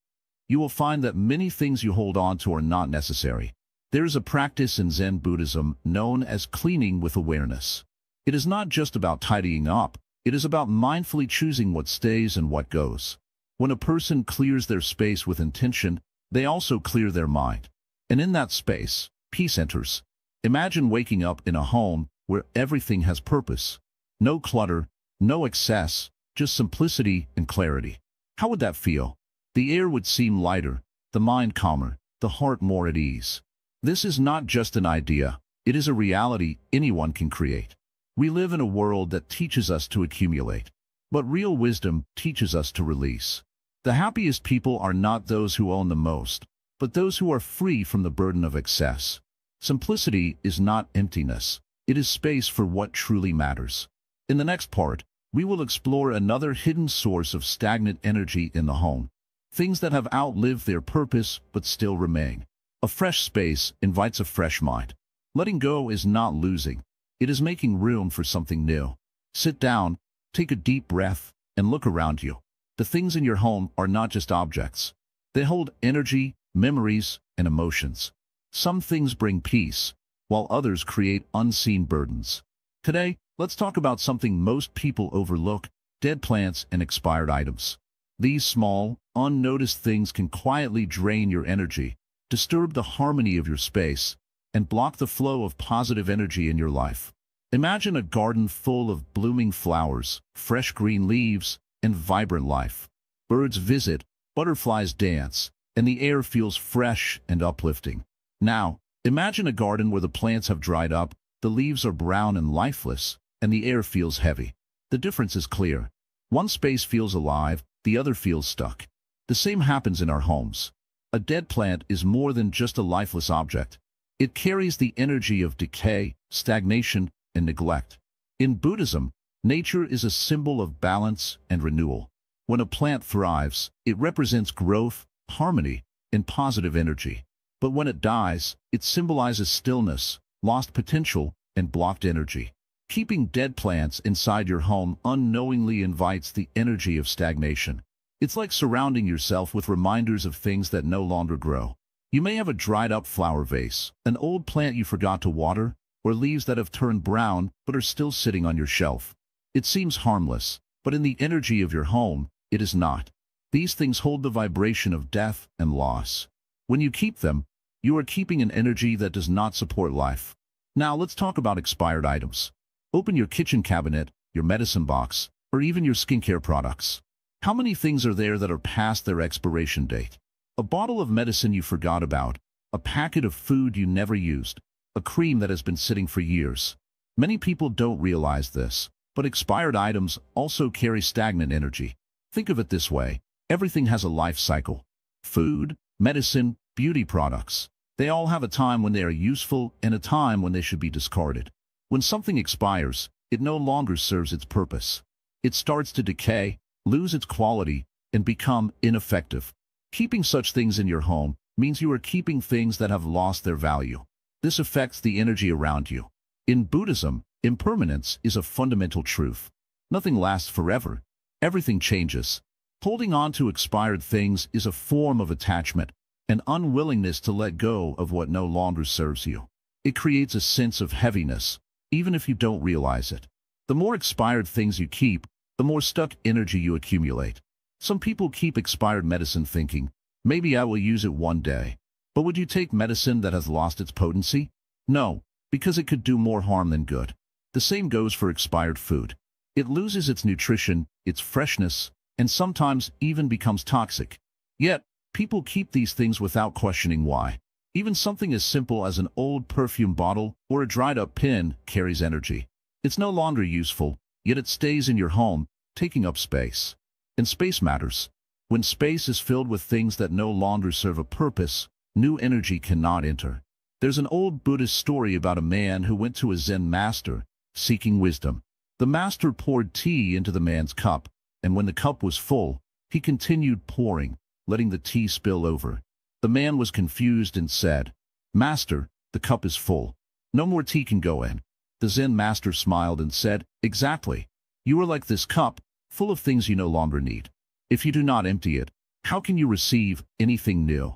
You will find that many things you hold on to are not necessary. There is a practice in Zen Buddhism known as cleaning with awareness. It is not just about tidying up, it is about mindfully choosing what stays and what goes. When a person clears their space with intention, they also clear their mind. And in that space, peace enters. Imagine waking up in a home where everything has purpose. No clutter, no excess, just simplicity and clarity. How would that feel? The air would seem lighter, the mind calmer, the heart more at ease. This is not just an idea, it is a reality anyone can create. We live in a world that teaches us to accumulate, but real wisdom teaches us to release. The happiest people are not those who own the most, but those who are free from the burden of excess. Simplicity is not emptiness, it is space for what truly matters. In the next part, we will explore another hidden source of stagnant energy in the home. Things that have outlived their purpose but still remain. A fresh space invites a fresh mind. Letting go is not losing. It is making room for something new. Sit down, take a deep breath, and look around you. The things in your home are not just objects. They hold energy, memories, and emotions. Some things bring peace, while others create unseen burdens. Today, let's talk about something most people overlook: dead plants and expired items. These small, unnoticed things can quietly drain your energy, disturb the harmony of your space, and block the flow of positive energy in your life. Imagine a garden full of blooming flowers, fresh green leaves, and vibrant life. Birds visit, butterflies dance, and the air feels fresh and uplifting. Now, imagine a garden where the plants have dried up, the leaves are brown and lifeless, and the air feels heavy. The difference is clear. One space feels alive, the other feels stuck. The same happens in our homes. A dead plant is more than just a lifeless object. It carries the energy of decay, stagnation, and neglect. In Buddhism, nature is a symbol of balance and renewal. When a plant thrives, it represents growth, harmony, and positive energy. But when it dies, it symbolizes stillness, lost potential, and blocked energy. Keeping dead plants inside your home unknowingly invites the energy of stagnation. It's like surrounding yourself with reminders of things that no longer grow. You may have a dried-up flower vase, an old plant you forgot to water, or leaves that have turned brown but are still sitting on your shelf. It seems harmless, but in the energy of your home, it is not. These things hold the vibration of death and loss. When you keep them, you are keeping an energy that does not support life. Now let's talk about expired items. Open your kitchen cabinet, your medicine box, or even your skincare products. How many things are there that are past their expiration date? A bottle of medicine you forgot about, a packet of food you never used, a cream that has been sitting for years. Many people don't realize this, but expired items also carry stagnant energy. Think of it this way: everything has a life cycle. Food, medicine, beauty products. They all have a time when they are useful and a time when they should be discarded. When something expires, it no longer serves its purpose. It starts to decay, lose its quality, and become ineffective. Keeping such things in your home means you are keeping things that have lost their value. This affects the energy around you. In Buddhism, impermanence is a fundamental truth. Nothing lasts forever. Everything changes. Holding on to expired things is a form of attachment, an unwillingness to let go of what no longer serves you. It creates a sense of heaviness, even if you don't realize it. The more expired things you keep, the more stuck energy you accumulate. Some people keep expired medicine thinking, maybe I will use it one day. But would you take medicine that has lost its potency? No, because it could do more harm than good. The same goes for expired food. It loses its nutrition, its freshness, and sometimes even becomes toxic. Yet, people keep these things without questioning why. Even something as simple as an old perfume bottle or a dried-up pin carries energy. It's no longer useful, yet it stays in your home, taking up space. And space matters. When space is filled with things that no longer serve a purpose, new energy cannot enter. There's an old Buddhist story about a man who went to a Zen master, seeking wisdom. The master poured tea into the man's cup, and when the cup was full, he continued pouring, letting the tea spill over. The man was confused and said, "Master, the cup is full. No more tea can go in." The Zen master smiled and said, "Exactly. You are like this cup, full of things you no longer need. If you do not empty it, how can you receive anything new?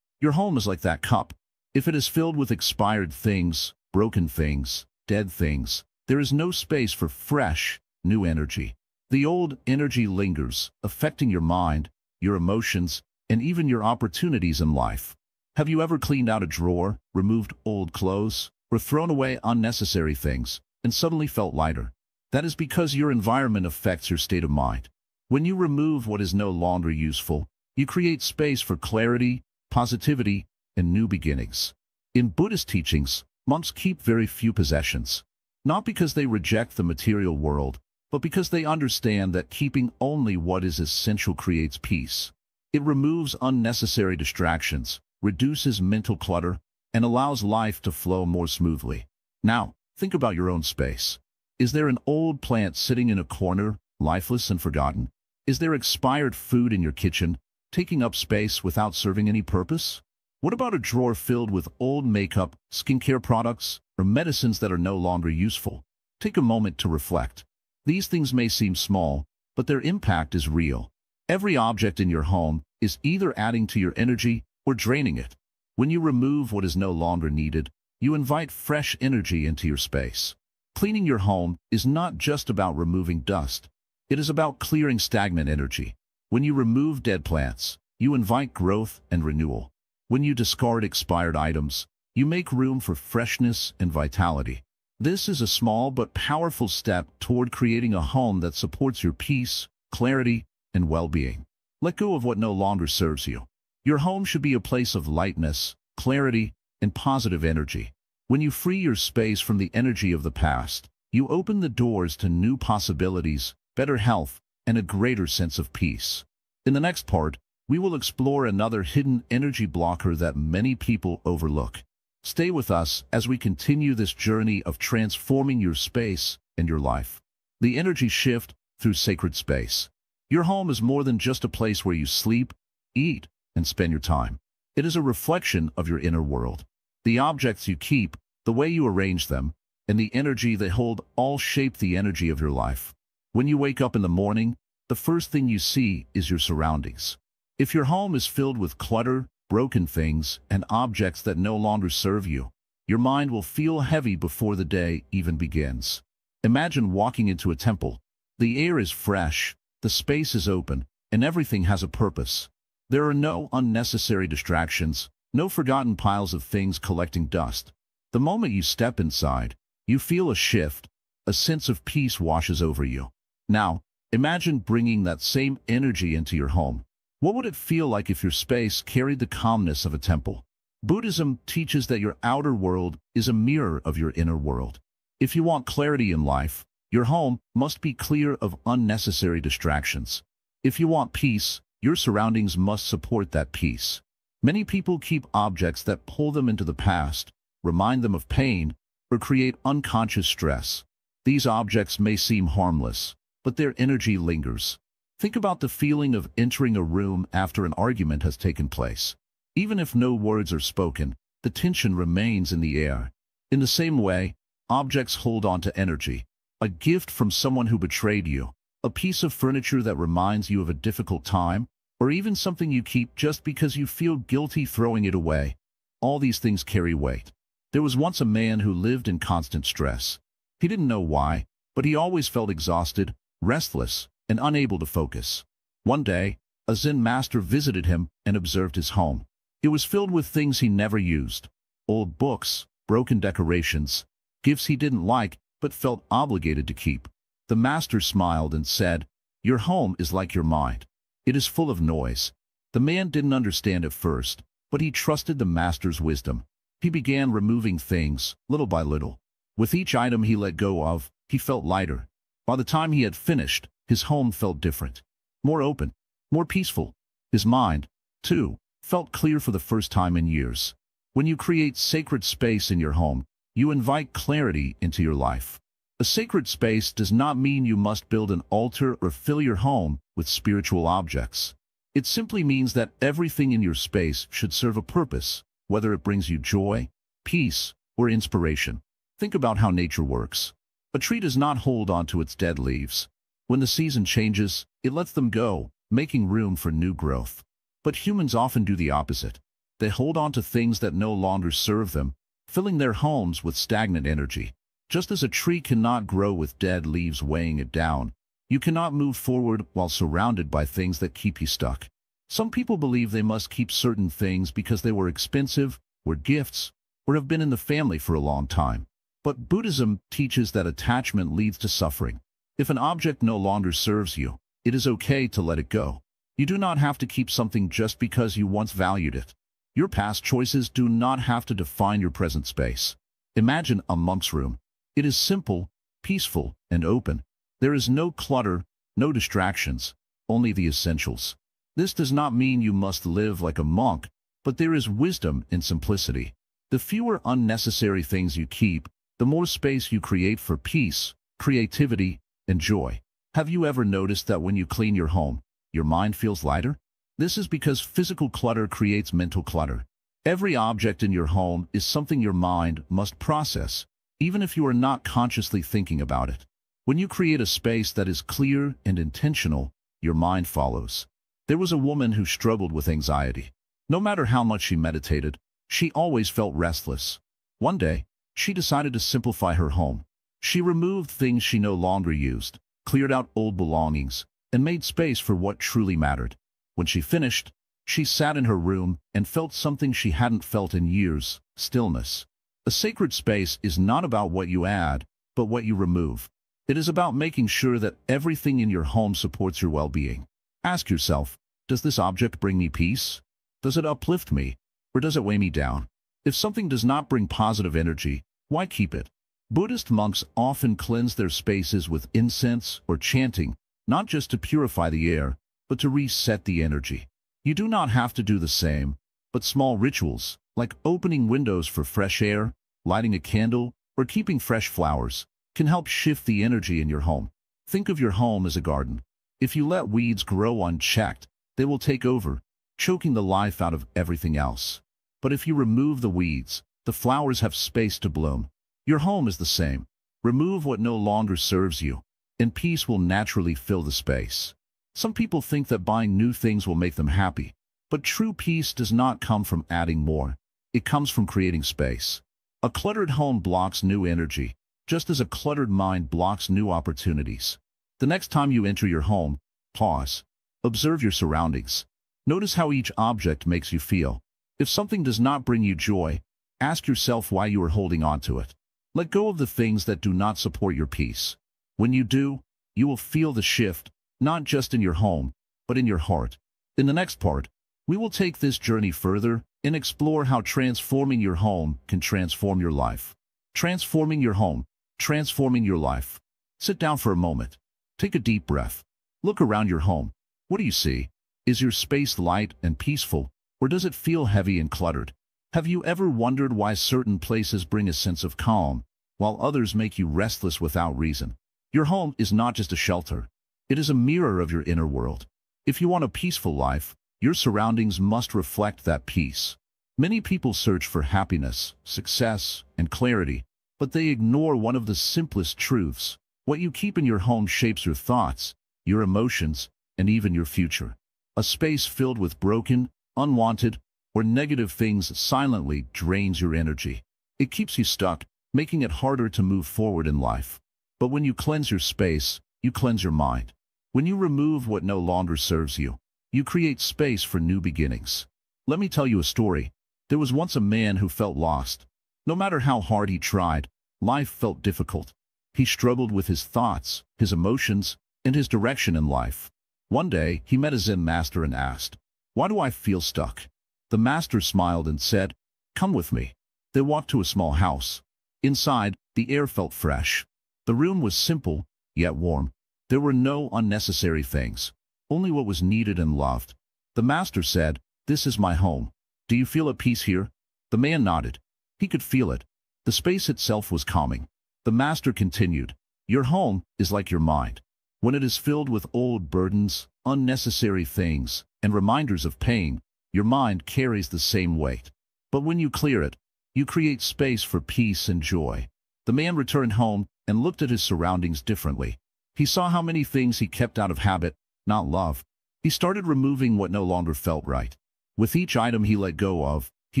Your home is like that cup. If it is filled with expired things, broken things, dead things, there is no space for fresh, new energy. The old energy lingers, affecting your mind, your emotions, and even your opportunities in life. Have you ever cleaned out a drawer, removed old clothes, or thrown away unnecessary things, and suddenly felt lighter? That is because your environment affects your state of mind. When you remove what is no longer useful, you create space for clarity, positivity, and new beginnings. In Buddhist teachings, monks keep very few possessions, not because they reject the material world, but because they understand that keeping only what is essential creates peace. It removes unnecessary distractions, reduces mental clutter, and allows life to flow more smoothly. Now, think about your own space. Is there an old plant sitting in a corner, lifeless and forgotten? Is there expired food in your kitchen, taking up space without serving any purpose? What about a drawer filled with old makeup, skincare products, or medicines that are no longer useful? Take a moment to reflect. These things may seem small, but their impact is real. Every object in your home is either adding to your energy or draining it. When you remove what is no longer needed, you invite fresh energy into your space. Cleaning your home is not just about removing dust. It is about clearing stagnant energy. When you remove dead plants, you invite growth and renewal. When you discard expired items, you make room for freshness and vitality. This is a small but powerful step toward creating a home that supports your peace, clarity, and well-being. Let go of what no longer serves you. Your home should be a place of lightness, clarity, and positive energy. When you free your space from the energy of the past, you open the doors to new possibilities, better health, and a greater sense of peace. In the next part, we will explore another hidden energy blocker that many people overlook. Stay with us as we continue this journey of transforming your space and your life. The energy shift through sacred space. Your home is more than just a place where you sleep, eat, and spend your time. It is a reflection of your inner world. The objects you keep, the way you arrange them, and the energy they hold all shape the energy of your life. When you wake up in the morning, the first thing you see is your surroundings. If your home is filled with clutter, broken things, and objects that no longer serve you, your mind will feel heavy before the day even begins. Imagine walking into a temple. The air is fresh, the space is open, and everything has a purpose. There are no unnecessary distractions, no forgotten piles of things collecting dust. The moment you step inside, you feel a shift, a sense of peace washes over you. Now, imagine bringing that same energy into your home. What would it feel like if your space carried the calmness of a temple? Buddhism teaches that your outer world is a mirror of your inner world. If you want clarity in life, your home must be clear of unnecessary distractions. If you want peace, your surroundings must support that peace. Many people keep objects that pull them into the past, remind them of pain, or create unconscious stress. These objects may seem harmless, but their energy lingers. Think about the feeling of entering a room after an argument has taken place. Even if no words are spoken, the tension remains in the air. In the same way, objects hold on to energy. A gift from someone who betrayed you, a piece of furniture that reminds you of a difficult time, or even something you keep just because you feel guilty throwing it away. All these things carry weight. There was once a man who lived in constant stress. He didn't know why, but he always felt exhausted, restless, and unable to focus. One day, a Zen master visited him and observed his home. It was filled with things he never used: old books, broken decorations, gifts he didn't like but felt obligated to keep. The master smiled and said, "Your home is like your mind. It is full of noise. The man didn't understand at first, but he trusted the master's wisdom. He began removing things, little by little. With each item he let go of, he felt lighter. By the time he had finished, his home felt different. More open, more peaceful. His mind, too, felt clear for the first time in years. When you create sacred space in your home, you invite clarity into your life. A sacred space does not mean you must build an altar or fill your home with spiritual objects. It simply means that everything in your space should serve a purpose, whether it brings you joy, peace, or inspiration. Think about how nature works. A tree does not hold on to its dead leaves. When the season changes, it lets them go, making room for new growth. But humans often do the opposite. They hold on to things that no longer serve them, filling their homes with stagnant energy. Just as a tree cannot grow with dead leaves weighing it down, you cannot move forward while surrounded by things that keep you stuck. Some people believe they must keep certain things because they were expensive, were gifts, or have been in the family for a long time. But Buddhism teaches that attachment leads to suffering. If an object no longer serves you, it is okay to let it go. You do not have to keep something just because you once valued it. Your past choices do not have to define your present space. Imagine a monk's room. It is simple, peaceful, and open. There is no clutter, no distractions, only the essentials. This does not mean you must live like a monk, but there is wisdom in simplicity. The fewer unnecessary things you keep, the more space you create for peace, creativity, and joy. Have you ever noticed that when you clean your home, your mind feels lighter? This is because physical clutter creates mental clutter. Every object in your home is something your mind must process, even if you are not consciously thinking about it. When you create a space that is clear and intentional, your mind follows. There was a woman who struggled with anxiety. No matter how much she meditated, she always felt restless. One day, she decided to simplify her home. She removed things she no longer used, cleared out old belongings, and made space for what truly mattered. When she finished, she sat in her room and felt something she hadn't felt in years: stillness. A sacred space is not about what you add, but what you remove. It is about making sure that everything in your home supports your well-being. Ask yourself, does this object bring me peace? Does it uplift me? Or does it weigh me down? If something does not bring positive energy, why keep it? Buddhist monks often cleanse their spaces with incense or chanting, not just to purify the air, but to reset the energy. You do not have to do the same, but small rituals, like opening windows for fresh air, lighting a candle, or keeping fresh flowers, can help shift the energy in your home. Think of your home as a garden. If you let weeds grow unchecked, they will take over, choking the life out of everything else. But if you remove the weeds, the flowers have space to bloom. Your home is the same. Remove what no longer serves you, and peace will naturally fill the space. Some people think that buying new things will make them happy, but true peace does not come from adding more. It comes from creating space. A cluttered home blocks new energy, just as a cluttered mind blocks new opportunities. The next time you enter your home, pause. Observe your surroundings. Notice how each object makes you feel. If something does not bring you joy, ask yourself why you are holding on to it. Let go of the things that do not support your peace. When you do, you will feel the shift, not just in your home, but in your heart. In the next part, we will take this journey further and explore how transforming your home can transform your life. Transforming your home, transforming your life. Sit down for a moment. Take a deep breath. Look around your home. What do you see? Is your space light and peaceful, or does it feel heavy and cluttered? Have you ever wondered why certain places bring a sense of calm, while others make you restless without reason? Your home is not just a shelter. It is a mirror of your inner world. If you want a peaceful life, your surroundings must reflect that peace. Many people search for happiness, success, and clarity, but they ignore one of the simplest truths. What you keep in your home shapes your thoughts, your emotions, and even your future. A space filled with broken, unwanted, or negative things silently drains your energy. It keeps you stuck, making it harder to move forward in life. But when you cleanse your space, you cleanse your mind. When you remove what no longer serves you, you create space for new beginnings. Let me tell you a story. There was once a man who felt lost. No matter how hard he tried, life felt difficult. He struggled with his thoughts, his emotions, and his direction in life. One day, he met a Zen master and asked, Why do I feel stuck? The master smiled and said, "Come with me." They walked to a small house. Inside, the air felt fresh. The room was simple, yet warm. There were no unnecessary things, only what was needed and loved. The master said, "This is my home. Do you feel at peace here?" The man nodded. He could feel it. The space itself was calming. The master continued, "Your home is like your mind. When it is filled with old burdens, unnecessary things, and reminders of pain, your mind carries the same weight. But when you clear it, you create space for peace and joy." The man returned home and looked at his surroundings differently. He saw how many things he kept out of habit, not love. He started removing what no longer felt right. With each item he let go of, he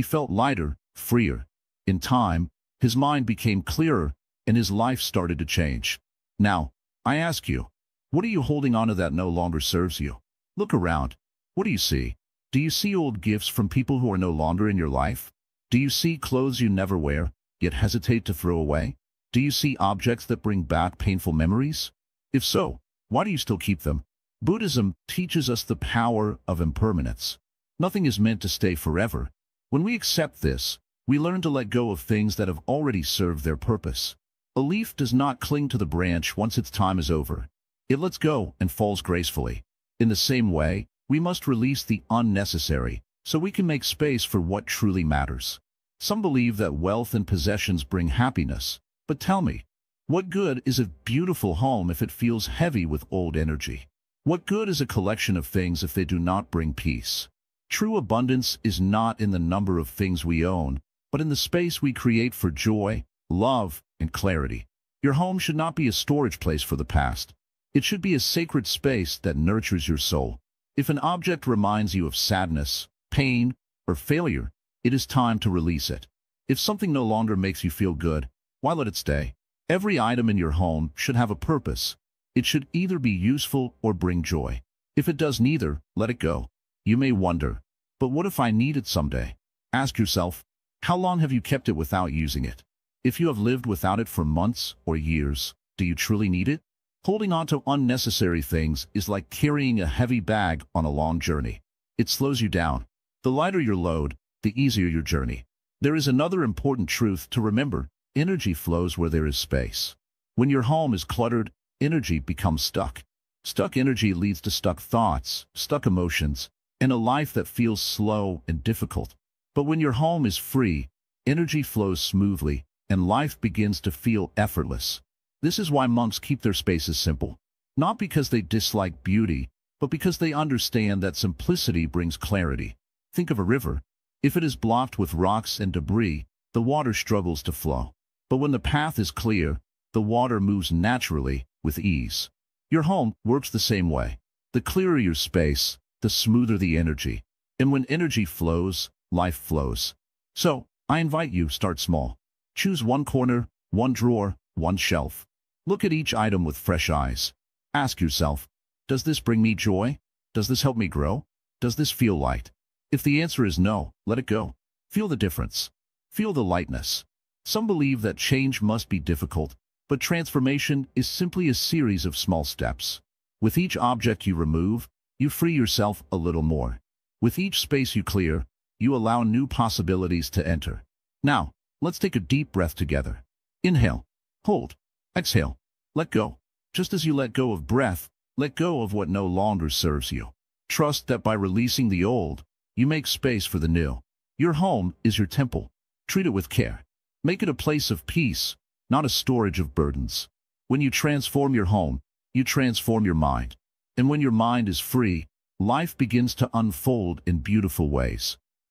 felt lighter, freer. In time, his mind became clearer, and his life started to change. Now, I ask you, what are you holding on to that no longer serves you? Look around. What do you see? Do you see old gifts from people who are no longer in your life? Do you see clothes you never wear, yet hesitate to throw away? Do you see objects that bring back painful memories? If so, why do you still keep them? Buddhism teaches us the power of impermanence. Nothing is meant to stay forever. When we accept this, we learn to let go of things that have already served their purpose. A leaf does not cling to the branch once its time is over. It lets go and falls gracefully. In the same way, we must release the unnecessary so we can make space for what truly matters. Some believe that wealth and possessions bring happiness, but tell me, what good is a beautiful home if it feels heavy with old energy? What good is a collection of things if they do not bring peace? True abundance is not in the number of things we own, but in the space we create for joy, love, and clarity. Your home should not be a storage place for the past. It should be a sacred space that nurtures your soul. If an object reminds you of sadness, pain, or failure, it is time to release it. If something no longer makes you feel good, why let it stay? Every item in your home should have a purpose. It should either be useful or bring joy. If it does neither, let it go. You may wonder, but what if I need it someday? Ask yourself, how long have you kept it without using it? If you have lived without it for months or years, do you truly need it? Holding on to unnecessary things is like carrying a heavy bag on a long journey. It slows you down. The lighter your load, the easier your journey. There is another important truth to remember. Energy flows where there is space. When your home is cluttered, energy becomes stuck. Stuck energy leads to stuck thoughts, stuck emotions, and a life that feels slow and difficult. But when your home is free, energy flows smoothly, and life begins to feel effortless. This is why monks keep their spaces simple. Not because they dislike beauty, but because they understand that simplicity brings clarity. Think of a river. If it is blocked with rocks and debris, the water struggles to flow. But when the path is clear, the water moves naturally, with ease. Your home works the same way. The clearer your space, the smoother the energy. And when energy flows, life flows. So, I invite you, start small. Choose one corner, one drawer, one shelf. Look at each item with fresh eyes. Ask yourself, does this bring me joy? Does this help me grow? Does this feel light? If the answer is no, let it go. Feel the difference. Feel the lightness. Some believe that change must be difficult, but transformation is simply a series of small steps. With each object you remove, you free yourself a little more. With each space you clear, you allow new possibilities to enter. Now, let's take a deep breath together. Inhale, hold, exhale, let go. Just as you let go of breath, let go of what no longer serves you. Trust that by releasing the old, you make space for the new. Your home is your temple. Treat it with care. Make it a place of peace, not a storage of burdens. When you transform your home, you transform your mind. And when your mind is free, life begins to unfold in beautiful ways.